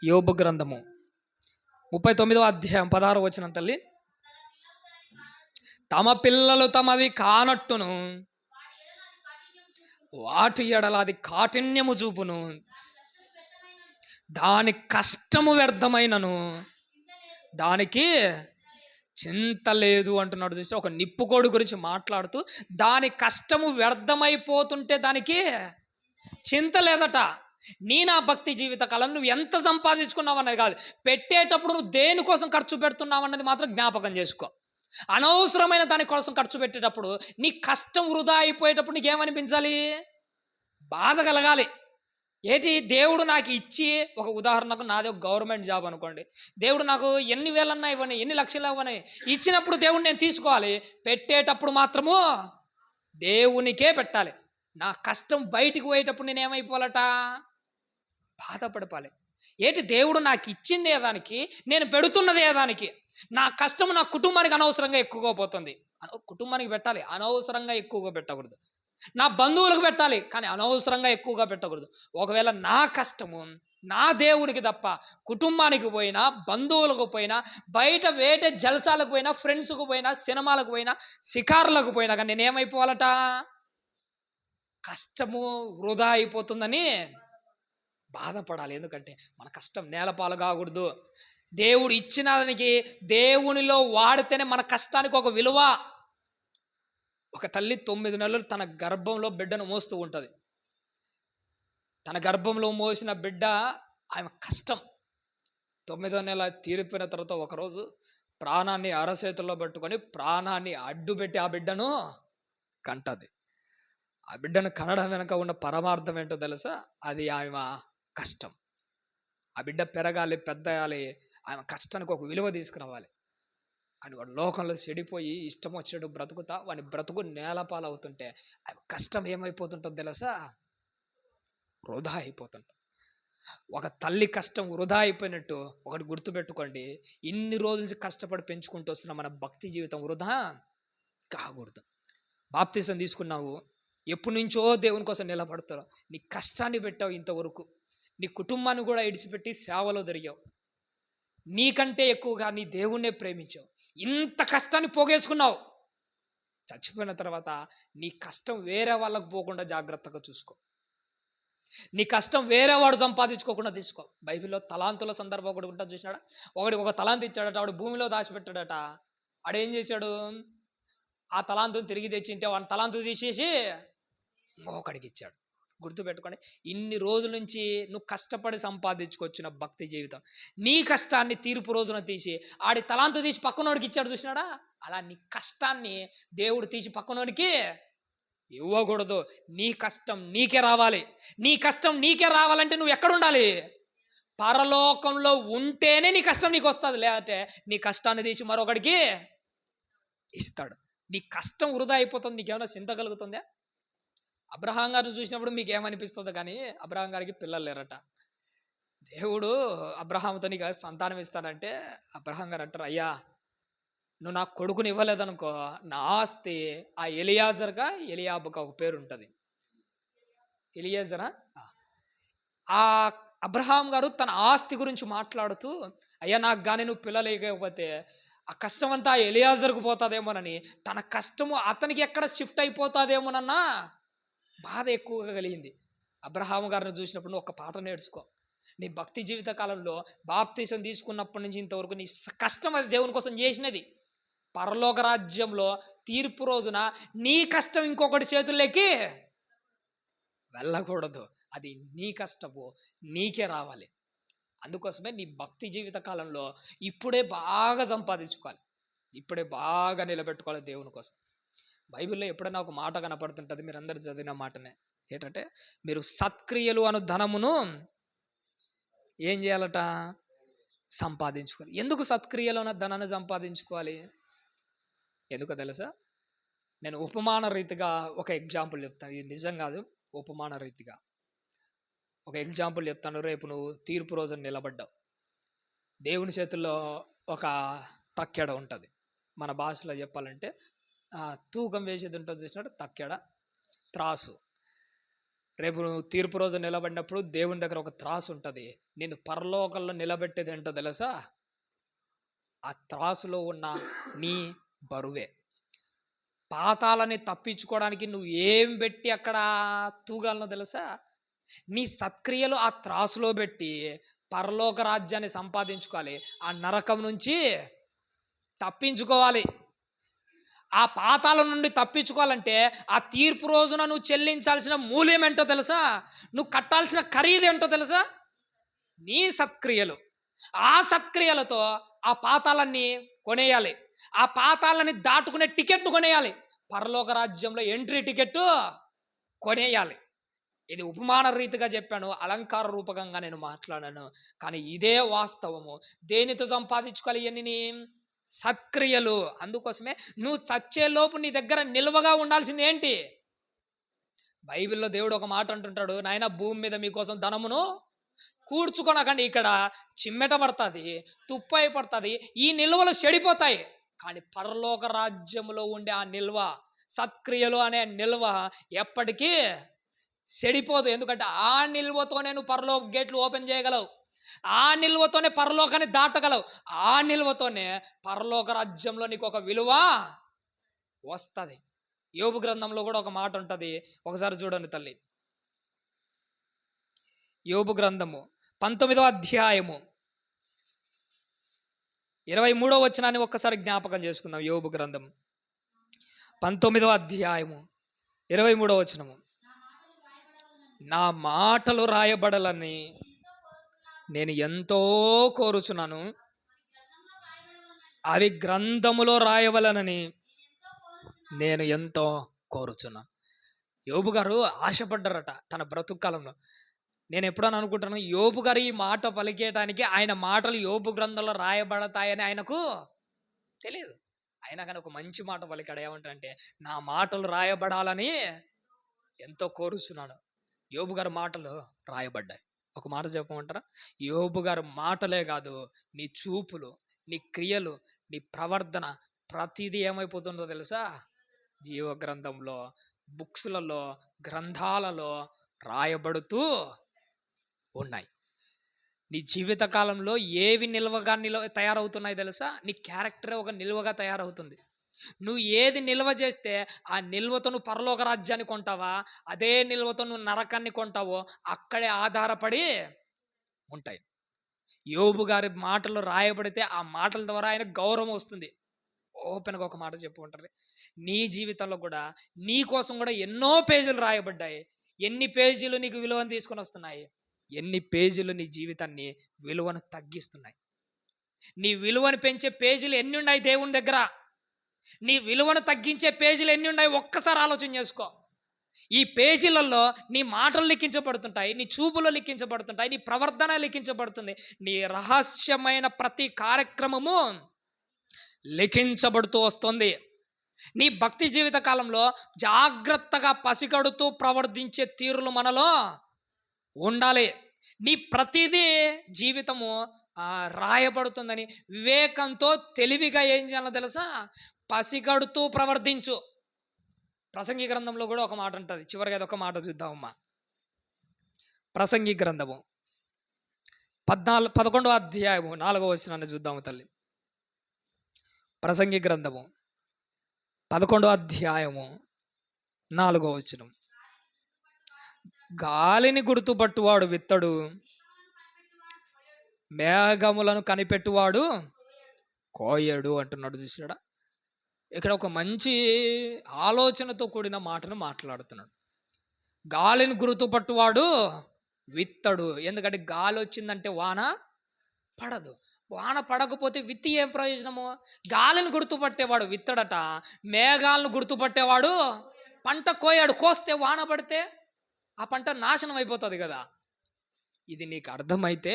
యోబు గ్రంథము 39వ అధ్యాయం 16వ వచనం తల్లి. తమ పిల్లలు తమవి కానట్టును వాటి ఎడలాది కాఠిన్యము చూపును, దాని కష్టము వ్యర్థమైనను దానికి చింత లేదు అంటున్నాడు. చూసి ఒక నిప్పుకోడు గురించి మాట్లాడుతూ దాని కష్టము వ్యర్థమైపోతుంటే దానికి చింత లేదట. నా భక్తి జీవిత కాలం నువ్వు ఎంత సంపాదించుకున్నావు అన్నది కాదు, పెట్టేటప్పుడు నువ్వు దేనికోసం ఖర్చు పెడుతున్నావు అన్నది మాత్రం జ్ఞాపకం చేసుకో. అనవసరమైన దానికోసం ఖర్చు పెట్టేటప్పుడు నీ కష్టం వృధా అయిపోయేటప్పుడు నీకేమనిపించాలి? బాధ కలగాలి. ఏంటి, దేవుడు నాకు ఇచ్చి, ఒక ఉదాహరణకు నాది ఒక గవర్నమెంట్ జాబ్ అనుకోండి, దేవుడు నాకు ఎన్ని వేలన్నా ఇవ్వని, ఎన్ని లక్షలు ఇవ్వని, ఇచ్చినప్పుడు దేవుడు నేను తీసుకోవాలి. పెట్టేటప్పుడు మాత్రము దేవునికే పెట్టాలి. నా కష్టం బయటికి పోయేటప్పుడు నేను ఏమైపోవాలట? బాధపడిపోవాలి. ఏంటి, దేవుడు నాకు ఇచ్చింది ఏదానికి, నేను పెడుతున్నది ఏదానికి. నా కష్టం నా కుటుంబానికి అనవసరంగా ఎక్కువగా పోతుంది. కుటుంబానికి పెట్టాలి, అనవసరంగా ఎక్కువగా పెట్టకూడదు. నా బంధువులకు పెట్టాలి, కానీ అనవసరంగా ఎక్కువగా పెట్టకూడదు. ఒకవేళ నా కష్టము నా దేవునికి తప్ప కుటుంబానికి పోయినా, బంధువులకు పోయినా, బయట వేటే జలసాలకు పోయినా, ఫ్రెండ్స్కు పోయినా, సినిమాలకు పోయినా, షికారులకు పోయినా కానీ నేనేమైపోవాలట? కష్టము వృధా అయిపోతుందని బాధపడాలి. ఎందుకంటే మన కష్టం నేలపాలు కాకూడదు. దేవుడు ఇచ్చిన దానికి దేవునిలో వాడితేనే మన కష్టానికి ఒక విలువ. ఒక తల్లి 9 నెలలు తన గర్భంలో బిడ్డను మోస్తూ ఉంటుంది. తన గర్భంలో మోసిన బిడ్డ ఆమె కష్టం. 9వ నెల తీరిపోయిన తర్వాత ఒకరోజు ప్రాణాన్ని అరచేతుల్లో పట్టుకొని ప్రాణాన్ని అడ్డుపెట్టి ఆ బిడ్డను కంటది. ఆ బిడ్డను కనడం వెనక ఉన్న పరమార్థం ఏంటో తెలుసా? అది ఆమె కష్టం. ఆ బిడ్డ పెరగాలి, పెద్దయాలి, ఆమె కష్టానికి ఒక విలువ తీసుకురావాలి. కానీ వాడు లోకంలో చెడిపోయి ఇష్టం వచ్చినట్టు బ్రతుకుతా, వాడి బ్రతుకు నేలపాలు అవుతుంటే ఆమె కష్టం ఏమైపోతుంటుందో తెలుసా? వృధా అయిపోతుంటుంది. ఒక తల్లి కష్టం వృధా అయిపోయినట్టు ఒకటి గుర్తుపెట్టుకోండి, ఇన్ని రోజుల నుంచి కష్టపడి పెంచుకుంటూ వస్తున్న మన భక్తి జీవితం వృధా కాకూడదు. బాప్తిసం తీసుకున్నావు, ఎప్పటి నుంచో దేవుని కోసం నిలబడతావు, నీ కష్టాన్ని పెట్టావు, ఇంతవరకు నీ కుటుంబాన్ని కూడా ఇడిచిపెట్టి సేవలో తిరిగావు, నీకంటే ఎక్కువగా నీ దేవుణ్ణే ప్రేమించావు, ఇంత కష్టాన్ని పోగేసుకున్నావు. చచ్చిపోయిన తర్వాత నీ కష్టం వేరే వాళ్ళకు పోకుండా జాగ్రత్తగా చూసుకో. నీ కష్టం వేరే వాడు సంపాదించుకోకుండా తీసుకో. బైబిల్లో తలాంతుల సందర్భం ఒకటి ఉంటుంది, చూసినాడా? ఒకడికి ఒక తలాంతు ఇచ్చాడట, వాడు భూమిలో దాచిపెట్టాడట. ఆడేం చేశాడు? ఆ తలాంతుని తిరిగి తెచ్చింటే వాడిని తలాంతు తీసేసి ఒకడికి ఇచ్చాడు. గుర్తుపెట్టుకోండి, ఇన్ని రోజుల నుంచి నువ్వు కష్టపడి సంపాదించుకొచ్చిన భక్తి జీవితం, నీ కష్టాన్ని తీర్పు రోజున తీసి ఆడి తలాంతు తీసి పక్కనోడికి ఇచ్చాడు, చూసినాడా? అలా నీ కష్టాన్ని దేవుడు తీసి పక్కనోడికి ఇవ్వకూడదు. నీ కష్టం నీకే రావాలి. నీ కష్టం నీకే రావాలంటే నువ్వు ఎక్కడ ఉండాలి? పరలోకంలో ఉంటేనే నీ కష్టం నీకు వస్తుంది. లేదంటే నీ కష్టాన్ని తీసి మరొకడికి ఇస్తాడు. నీ కష్టం వృధా అయిపోతుంది. నీకేమైనా చింత కలుగుతుందా? అబ్రహాం గారిని చూసినప్పుడు మీకు ఏమనిపిస్తుంది? కానీ అబ్రహాం గారికి పిల్లలు లేరట. దేవుడు అబ్రహాంతో నీకు సంతానం ఇస్తానంటే అబ్రహాం గారు అంటారు, అయ్యా నువ్వు నాకు కొడుకుని ఇవ్వలేదనుకో, నా ఆస్తి ఆ ఎలియాజర్గా ఎలియాబుగా ఒక పేరు ఉంటుంది, ఎలియాజరా. ఆ అబ్రహాం గారు తన ఆస్తి గురించి మాట్లాడుతూ, అయ్యా నాకు కానీ నువ్వు పిల్లలు ఇవ్వకపోతే ఆ కష్టం అంతా ఎలియాజర్కు పోతుందేమోనని, తన కష్టము అతనికి ఎక్కడ షిఫ్ట్ అయిపోతుందేమోనన్నా బాధ ఎక్కువగా కలిగింది. అబ్రహాం గారిని చూసినప్పుడు నువ్వు ఒక పాట నేర్చుకో. నీ భక్తి జీవిత కాలంలో బాప్తీసం తీసుకున్నప్పటి నుంచి ఇంతవరకు నీ కష్టం అది దేవుని కోసం చేసినది. పరలోక రాజ్యంలో తీర్పు రోజున నీ కష్టం ఇంకొకటి చేతుల్లోకి వెళ్ళకూడదు. అది నీ కష్టము నీకే రావాలి. అందుకోసమే నీ భక్తి జీవిత కాలంలో ఇప్పుడే బాగా సంపాదించుకోవాలి, ఇప్పుడే బాగా నిలబెట్టుకోవాలి దేవుని కోసం. బైబిల్లో ఎప్పుడైనా ఒక మాట కనపడుతుంటుంది, మీరు అందరు చదివిన మాటనే. ఏంటంటే, మీరు సత్క్రియలు అను ధనమును ఏం చేయాలట? సంపాదించుకోవాలి. ఎందుకు సత్క్రియలు అన్న ధనాన్ని సంపాదించుకోవాలి? ఎందుకో తెలుసా? నేను ఉపమాన రీతిగా ఒక ఎగ్జాంపుల్ చెప్తాను. ఇది నిజం కాదు, ఉపమాన రీతిగా ఒక ఎగ్జాంపుల్ చెప్తాను. రేపు నువ్వు తీర్పు రోజున నిలబడ్డావు. దేవుని చేతుల్లో ఒక తక్కెడ ఉంటుంది. మన భాషలో చెప్పాలంటే తూకం వేసేది ఉంటుంది చూసినట్టు తక్కెడ, త్రాసు. రేపు నువ్వు తీర్పు రోజు నిలబడినప్పుడు దేవుని దగ్గర ఒక త్రాసు ఉంటుంది. నేను పరలోకంలో నిలబెట్టేది ఏంటో తెలుసా? ఆ త్రాసులో ఉన్న నీ బరువే. పాతాలని తప్పించుకోవడానికి నువ్వు ఏం పెట్టి అక్కడ తూగాలనో తెలుసా? నీ సత్క్రియలు ఆ త్రాసులో పెట్టి పరలోక రాజ్యాన్ని సంపాదించుకోవాలి. ఆ నరకం నుంచి తప్పించుకోవాలి. ఆ పాతాల నుండి తప్పించుకోవాలంటే ఆ తీర్పు రోజున నువ్వు చెల్లించాల్సిన మూల్యం ఏంటో తెలుసా? నువ్వు కట్టాల్సిన ఖరీదు ఏంటో తెలుసా? నీ సత్క్రియలు. ఆ సత్క్రియలతో ఆ పాతాలన్నీ కొనేయాలి. ఆ పాతాలని దాటుకునే టికెట్ను కొనేయాలి. పరలోక రాజ్యంలో ఎంట్రీ టికెట్ కొనేయాలి. ఇది ఉపమాన రీతిగా చెప్పాను, అలంకార రూపకంగా నేను మాట్లాడాను, కానీ ఇదే వాస్తవము. దేనితో సంపాదించుకోవాలి? ఎన్ని సత్క్రియలు. అందుకోసమే నువ్వు చచ్చేలోపు నీ దగ్గర నిల్వగా ఉండాల్సింది ఏంటి? బైబిల్లో దేవుడు ఒక మాట అంటుంటాడు, నాయన భూమి మీద మీకోసం ధనమును కూర్చుకొనకండి. ఇక్కడ చిమ్మెట పడుతుంది, తుప్పై పడుతుంది, ఈ నిల్వలు చెడిపోతాయి. కానీ పరలోక రాజ్యంలో ఉండే ఆ నిల్వ, సత్క్రియలు అనే నిల్వ ఎప్పటికీ చెడిపోదు. ఎందుకంటే ఆ నిల్వతోనే నువ్వు పరలోక గేట్లు ఓపెన్ చేయగలవు. ఆ నిల్వతోనే పరలోకాన్ని దాటగలవు. ఆ నిల్వతోనే పరలోక రాజ్యంలో నీకు ఒక విలువ వస్తుంది. యోబు గ్రంథంలో కూడా ఒక మాట ఉంటుంది, ఒకసారి చూడండి తల్లి. యోబు గ్రంథము 19వ అధ్యాయము 23వ వచనాన్ని ఒక్కసారి జ్ఞాపకం చేసుకుందాం. యోబు గ్రంథం 19వ అధ్యాయము 23వ వచనము. నా మాటలు రాయబడాలని నేను ఎంతో కోరుచున్నాను, అవి గ్రంథములో రాయవలనని నేను ఎంతో కోరుచున్నాను. యోబు గారు ఆశపడ్డారట తన బ్రతుకు కాలంలో. నేను ఎప్పుడని అనుకుంటున్నాను, యోబు గారు ఈ మాట పలికేయటానికి ఆయన మాటలు యోబు గ్రంథంలో రాయబడతాయని ఆయనకు తెలియదు. అయినా కానీ ఒక మంచి మాట పలికాడు. ఏమంటే, నా మాటలు రాయబడాలని ఎంతో కోరుచున్నాను. యోబు గారి మాటలు రాయబడ్డాయి. ఒక మాట చెప్పమంటారా? యోబు గారి మాటలే కాదు, నీ చూపులు, నీ క్రియలు, నీ ప్రవర్తన ప్రతిదీ ఏమైపోతుందో తెలుసా? జీవ గ్రంథంలో, బుక్స్లలో, గ్రంథాలలో రాయబడుతూ ఉన్నాయి. నీ జీవిత కాలంలో ఏవి నిల్వగా తయారవుతున్నాయి తెలుసా? నీ క్యారెక్టరే ఒక నిల్వగా తయారవుతుంది. నువ్వు ఏది నిల్వ చేస్తే ఆ నిల్వతో నువ్వు పరలోక రాజ్యాన్ని కొంటావా, అదే నిల్వతో నువ్వు నరకాన్ని కొంటావో అక్కడే ఆధారపడి ఉంటాయి. యోబు గారి మాటలు రాయబడితే ఆ మాటల ద్వారా ఆయన గౌరవం వస్తుంది. ఓపెన్గా ఒక మాట చెప్పుకుంటారు, నీ జీవితంలో కూడా నీ కోసం కూడా ఎన్నో పేజీలు రాయబడ్డాయి. ఎన్ని పేజీలు నీకు విలువను తీసుకొని వస్తున్నాయి, ఎన్ని పేజీలు నీ జీవితాన్ని విలువను తగ్గిస్తున్నాయి. నీ విలువను పెంచే పేజీలు ఎన్ని ఉన్నాయి దేవుని దగ్గర? నీ విలువను తగ్గించే పేజీలు ఎన్ని ఉన్నాయి? ఒక్కసారి ఆలోచన చేసుకో. ఈ పేజీలలో నీ మాటలు లిఖించబడుతుంటాయి, నీ చూపులు లిఖించబడుతుంటాయి, నీ ప్రవర్తన లిఖించబడుతుంది, నీ రహస్యమైన ప్రతి కార్యక్రమము లిఖించబడుతూ వస్తుంది. నీ భక్తి జీవిత కాలంలో జాగ్రత్తగా పసిగడుతూ ప్రవర్తించే తీరులు మనలో ఉండాలి. నీ ప్రతిదీ జీవితము రాయబడుతుందని వివేకంతో తెలివిగా ఏం చేయాలో తెలుసా? పసిగడుతూ ప్రవర్తించు. ప్రసంగి గ్రంథంలో కూడా ఒక మాట ఉంటుంది. చివరిగా అదొక మాట చూద్దామమ్మా. ప్రసంగి గ్రంథము 11వ అధ్యాయము 4వ వచనాన్ని చూద్దాము తల్లి. ప్రసంగి గ్రంథము 11వ అధ్యాయము 4వ వచనం. గాలిని గుర్తుపట్టువాడు విత్తడు, మేఘములను కనిపెట్టువాడు కోయడు అంటున్నాడు చూసాడా. ఇక్కడ ఒక మంచి ఆలోచనతో కూడిన మాటను మాట్లాడుతున్నాడు. గాలిని గుర్తుపట్టువాడు విత్తడు. ఎందుకంటే గాలి వచ్చిందంటే వాన పడదు. వాన పడకపోతే విత్తి ఏం ప్రయోజనము? గాలిని గుర్తుపట్టేవాడు విత్తడట, మేఘాలను గుర్తుపట్టేవాడు పంట కోయాడు. కోస్తే వాన పడితే ఆ పంట నాశనం అయిపోతుంది కదా. ఇది నీకు అర్థమైతే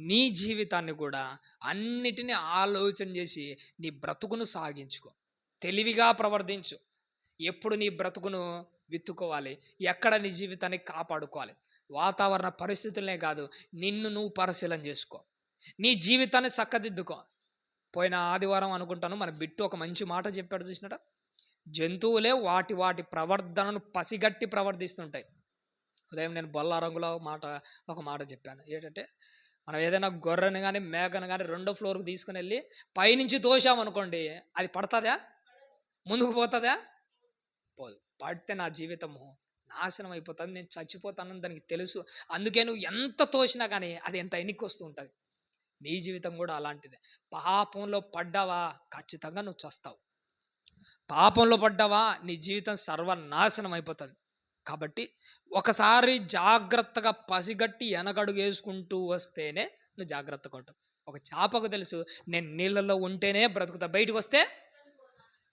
నీ జీవితాన్ని కూడా అన్నిటినీ ఆలోచన చేసి నీ బ్రతుకును సాగించుకో, తెలివిగా ప్రవర్తించు. ఎప్పుడు నీ బ్రతుకును విత్తుకోవాలి, ఎక్కడ నీ జీవితాన్ని కాపాడుకోవాలి. వాతావరణ పరిస్థితులనే కాదు, నిన్ను నువ్వు పరిశీలన చేసుకో, నీ జీవితాన్ని చక్కదిద్దుకో. పోయిన ఆదివారం అనుకుంటాను మన బిట్టు ఒక మంచి మాట చెప్పాడు చూసినట. జంతువులే వాటి వాటి ప్రవర్తనను పసిగట్టి ప్రవర్తిస్తుంటాయి. ఉదయం నేను బొల్లారంగులో ఒక మాట చెప్పాను. ఏంటంటే మనం ఏదైనా గొర్రెను కానీ మేకను కానీ 2వ ఫ్లోర్కి తీసుకుని వెళ్ళి పైనుంచి తోసామనుకోండి, అది పడుతుందా? ముందుకు పోతుందా? పోదు. పడితే నా జీవితము నాశనం అయిపోతుంది, నేను చచ్చిపోతానని దానికి తెలుసు. అందుకే నువ్వు ఎంత తోసినా కానీ అది ఎంత ఎన్నిక వస్తూ ఉంటుంది. నీ జీవితం కూడా అలాంటిదే. పాపంలో పడ్డావా ఖచ్చితంగా నువ్వు చస్తావు. పాపంలో పడ్డావా నీ జీవితం సర్వనాశనం అయిపోతుంది. కాబట్టి ఒకసారి జాగ్రత్తగా పసిగట్టి వెనకడుగు వేసుకుంటూ వస్తేనే నువ్వు జాగ్రత్తగా ఉంటావు. ఒక చేపకు తెలుసు, నేను నీళ్ళల్లో ఉంటేనే బ్రతుకుతా, బయటకు వస్తే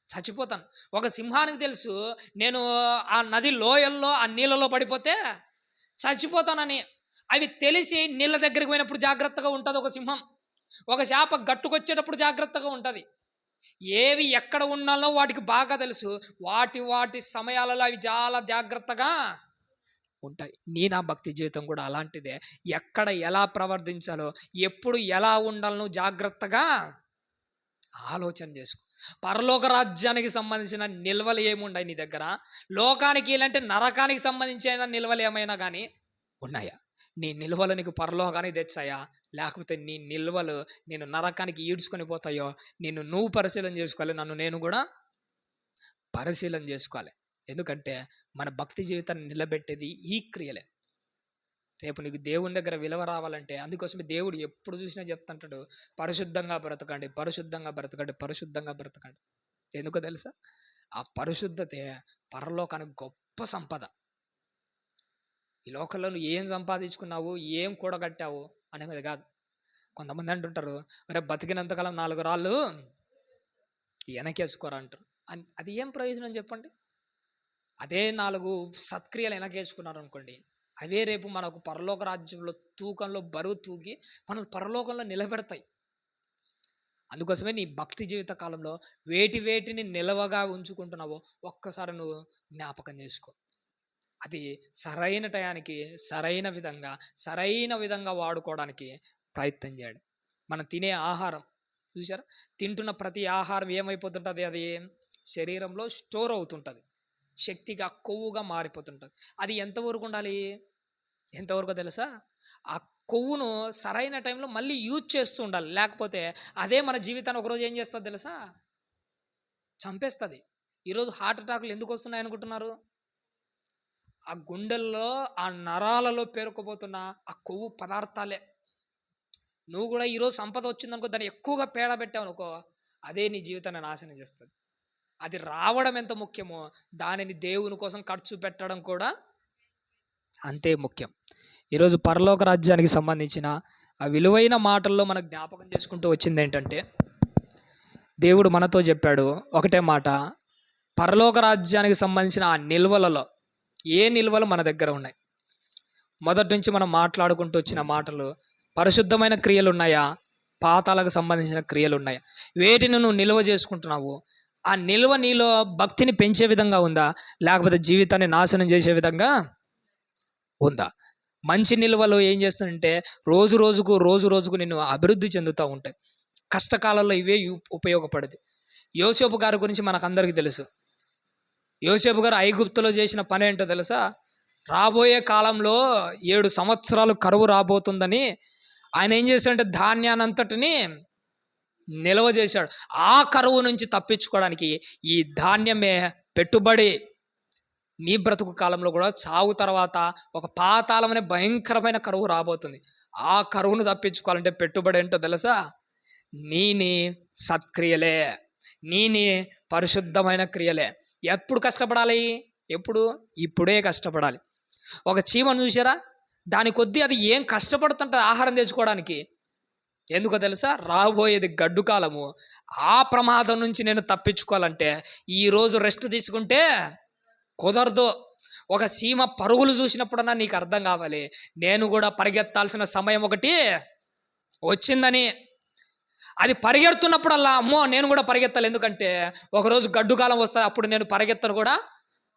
చచ్చిపోతాను. ఒక సింహానికి తెలుసు, నేను ఆ నది లోయల్లో ఆ నీళ్ళలో పడిపోతే చచ్చిపోతానని. అవి తెలిసి నీళ్ళ దగ్గరికి పోయినప్పుడు జాగ్రత్తగా ఉంటుంది ఒక సింహం. ఒక చేప గట్టుకొచ్చేటప్పుడు జాగ్రత్తగా ఉంటుంది. ఏవి ఎక్కడ ఉండాలో వాటికి బాగా తెలుసు. వాటి సమయాలలో అవి చాలా జాగ్రత్తగా ఉంటాయి. నా భక్తి జీవితం కూడా అలాంటిదే. ఎక్కడ ఎలా ప్రవర్తించాలో, ఎప్పుడు ఎలా ఉండాలో జాగ్రత్తగా ఆలోచన చేసుకో. పరలోక రాజ్యానికి సంబంధించిన నిల్వలు ఏముండాయి నీ దగ్గర? లోకానికి ఇలాంటి నరకానికి సంబంధించిన నిల్వలు ఏమైనా కానీ ఉన్నాయా? నీ నిల్వలు నీకు పరలోకానికి తెచ్చాయా, లేకపోతే నీ నిల్వలు నేను నరకానికి ఈడ్చుకొని పోతాయో? నువ్వు పరిశీలన చేసుకోవాలి, నేను కూడా పరిశీలన చేసుకోవాలి. ఎందుకంటే మన భక్తి జీవితాన్ని నిలబెట్టేది ఈ క్రియలే. రేపు నీకు దేవుని దగ్గర విలువ రావాలంటే, అందుకోసమే దేవుడు ఎప్పుడు చూసినా చెప్తుంటాడు, పరిశుద్ధంగా బ్రతకండి, పరిశుద్ధంగా బ్రతకండి, పరిశుద్ధంగా బ్రతకండి. ఎందుకో తెలుసా? ఆ పరిశుద్ధతే పరలోకానికి గొప్ప సంపద. ఈ లోకంలో నువ్వు ఏం సంపాదించుకున్నావు, ఏం కూడగట్టావు అనేది కాదు. కొంతమంది అంటుంటారు, మరి బతికినంతకాలం 4 రాళ్ళు వెనకేసుకోరా అంటారు. అది ఏం ప్రయోజనం చెప్పండి? అదే 4 సత్క్రియలు వెనకేసుకున్నారు అనుకోండి, అవే రేపు మనకు పరలోక రాజ్యంలో తూకంలో బరువు తూగి మనం పరలోకంలో నిలబెడతాయి. అందుకోసమే నీ భక్తి జీవిత కాలంలో వేటిని నిలవగా ఉంచుకుంటున్నావో ఒక్కసారి నువ్వు జ్ఞాపకం చేసుకో. అది సరైన టయానికి సరైన విధంగా వాడుకోవడానికి ప్రయత్నం చేయండి. మనం తినే ఆహారం చూసారా, తింటున్న ప్రతి ఆహారం ఏమైపోతుంటుంది? అది శరీరంలో స్టోర్ అవుతుంటుంది, శక్తిగా కొవ్వుగా మారిపోతుంటుంది. అది ఎంతవరకు ఉండాలి? ఎంతవరకు తెలుసా? ఆ కొవ్వును సరైన టైంలో మళ్ళీ యూజ్ చేస్తూ ఉండాలి. లేకపోతే అదే మన జీవితాన్ని ఒకరోజు ఏం చేస్తుంది తెలుసా? చంపేస్తుంది. ఈరోజు హార్ట్ అటాక్లు ఎందుకు వస్తున్నాయి అనుకుంటున్నారు? ఆ గుండెల్లో ఆ నరాలలో పేరుకుపోతున్న ఆ కొవ్వు పదార్థాలే. నువ్వు కూడా ఈరోజు సంపద వచ్చిందనుకో, దాన్ని ఎక్కువగా పేడ పెట్టావు అనుకో, అదే నీ జీవితాన్ని నాశనం చేస్తుంది. అది రావడం ఎంత ముఖ్యమో, దానిని దేవుని కోసం ఖర్చు పెట్టడం కూడా అంతే ముఖ్యం. ఈరోజు పరలోక రాజ్యానికి సంబంధించిన ఆ విలువైన మాటల్లో మనకు జ్ఞాపకం చేసుకుంటూ వచ్చింది ఏంటంటే, దేవుడు మనతో చెప్పాడు ఒకటే మాట, పరలోక రాజ్యానికి సంబంధించిన ఆ నిల్వలలో ఏ నిల్వలు మన దగ్గర ఉన్నాయి? మొదటి నుంచి మనం మాట్లాడుకుంటూ వచ్చిన మాటలు, పరిశుద్ధమైన క్రియలు ఉన్నాయా, పాతాలకు సంబంధించిన క్రియలు ఉన్నాయా? వేటిని నువ్వు నిల్వ చేసుకుంటున్నావు? ఆ నిల్వ నీలో భక్తిని పెంచే విధంగా ఉందా, లేకపోతే జీవితాన్ని నాశనం చేసే విధంగా ఉందా? మంచి నిల్వలు ఏం చేస్తుందంటే రోజు రోజుకు నిన్ను అభివృద్ధి చెందుతూ ఉంటాయి. కష్టకాలంలో ఇవే ఉపయోగపడేది. యోసేపు గారి గురించి మనకు అందరికీ తెలుసు. యోసేపు గారు ఐగుప్తులో చేసిన పని ఏంటో తెలుసా? రాబోయే కాలంలో 7 సంవత్సరాలు కరువు రాబోతుందని ఆయన ఏం చేశాడంటే ధాన్యానంతటిని నిల్వ చేశాడు. ఆ కరువు నుంచి తప్పించుకోవడానికి ఈ ధాన్యమే పెట్టుబడి. నీ బ్రతుకు కాలంలో కూడా చావు తర్వాత ఒక పాతాళం అనే భయంకరమైన కరువు రాబోతుంది. ఆ కరువును తప్పించుకోవాలంటే పెట్టుబడి ఏంటో తెలుసా? నీ సత్క్రియలే, నీ పరిశుద్ధమైన క్రియలే. ఎప్పుడు కష్టపడాలి? ఎప్పుడు? ఇప్పుడే కష్టపడాలి. ఒక చీమను చూసారా? దాని కొద్దీ అది ఏం కష్టపడుతుంటుంది ఆహారం తెచ్చుకోవడానికి. ఎందుకో తెలుసా? రాబోయేది గడ్డు కాలము. ఆ ప్రమాదం నుంచి నేను తప్పించుకోవాలంటే ఈరోజు రెస్ట్ తీసుకుంటే కుదరదు. ఒక చీమ పరుగులు చూసినప్పుడన్నా నీకు అర్థం కావాలి, నేను కూడా పరిగెత్తాల్సిన సమయం ఒకటి వచ్చిందని. అది పరిగెడుతున్నప్పుడల్లా అమ్మో నేను కూడా పరిగెత్తాలి, ఎందుకంటే ఒకరోజు గడ్డు కాలం వస్తుంది, అప్పుడు నేను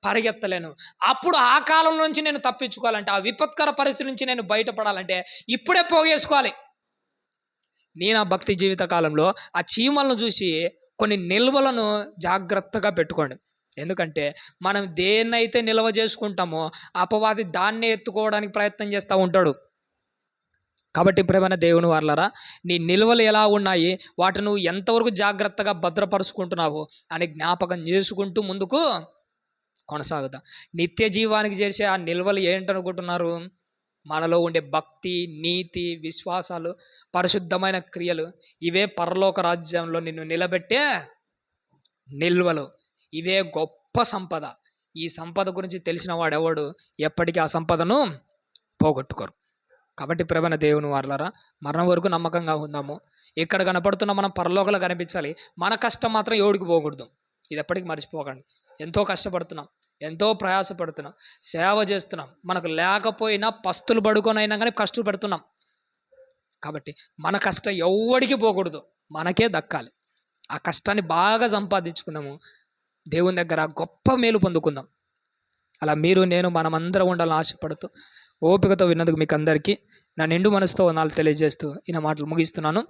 పరిగెత్తలేను. అప్పుడు ఆ కాలం నుంచి నేను తప్పించుకోవాలంటే, ఆ విపత్కర పరిస్థితి నుంచి నేను బయటపడాలంటే ఇప్పుడే పోగేసుకోవాలి. నేను ఆ భక్తి జీవిత కాలంలో ఆ చీమలను చూసి కొన్ని నిల్వలను జాగ్రత్తగా పెట్టుకోండి. ఎందుకంటే మనం దేన్నైతే నిల్వ చేసుకుంటామో అపవాది దాన్నే ఎత్తుకోవడానికి ప్రయత్నం చేస్తూ ఉంటాడు. కాబట్టి ప్రియమైన దేవుని వారలారా, నీ నిల్వలు ఎలా ఉన్నాయి, వాటిని నువ్వు ఎంతవరకు జాగ్రత్తగా భద్రపరుచుకుంటున్నావు అని జ్ఞాపకం చేసుకుంటూ ముందుకు కొనసాగుతా. నిత్య జీవానికి చేసే ఆ నిల్వలు ఏంటనుకుంటున్నారు? మనలో ఉండే భక్తి, నీతి, విశ్వాసాలు, పరిశుద్ధమైన క్రియలు. ఇవే పరలోక రాజ్యంలో నిన్ను నిలబెట్టే నిల్వలు. ఇవే గొప్ప సంపద. ఈ సంపద గురించి తెలిసిన వాడెవడు ఎప్పటికీ ఆ సంపదను పోగొట్టుకోరు. కాబట్టి ప్రియమైన దేవుని వారలారా, మరణం వరకు నమ్మకంగా ఉందాము. ఇక్కడ కనపడుతున్న మనం పరలోకంలో కనిపించాలి. మన కష్టం మాత్రం ఎవడికి పోకూడదు. ఇది ఎప్పటికీ మర్చిపోకండి. ఎంతో కష్టపడుతున్నాం, ఎంతో ప్రయాసపడుతున్నాం, సేవ చేస్తున్నాం. మనకు లేకపోయినా పస్తులు పడుకొనైనా కానీ కష్టపడుతున్నాం. కాబట్టి మన కష్టం ఎవడికి పోకూడదు, మనకే దక్కాలి. ఆ కష్టాన్ని బాగా సంపాదించుకుందాము, దేవుని దగ్గర గొప్ప మేలు పొందుకుందాం. అలా మీరు, నేను, మనమందరం ఉండాలని ఆశపడుతూ ఓపికతో విన్నందుకు మీకు అందరికీ నా నిండు మనసుతో వందనాలు తెలియజేస్తూ ఈ నా మాటలు ముగిస్తున్నాను.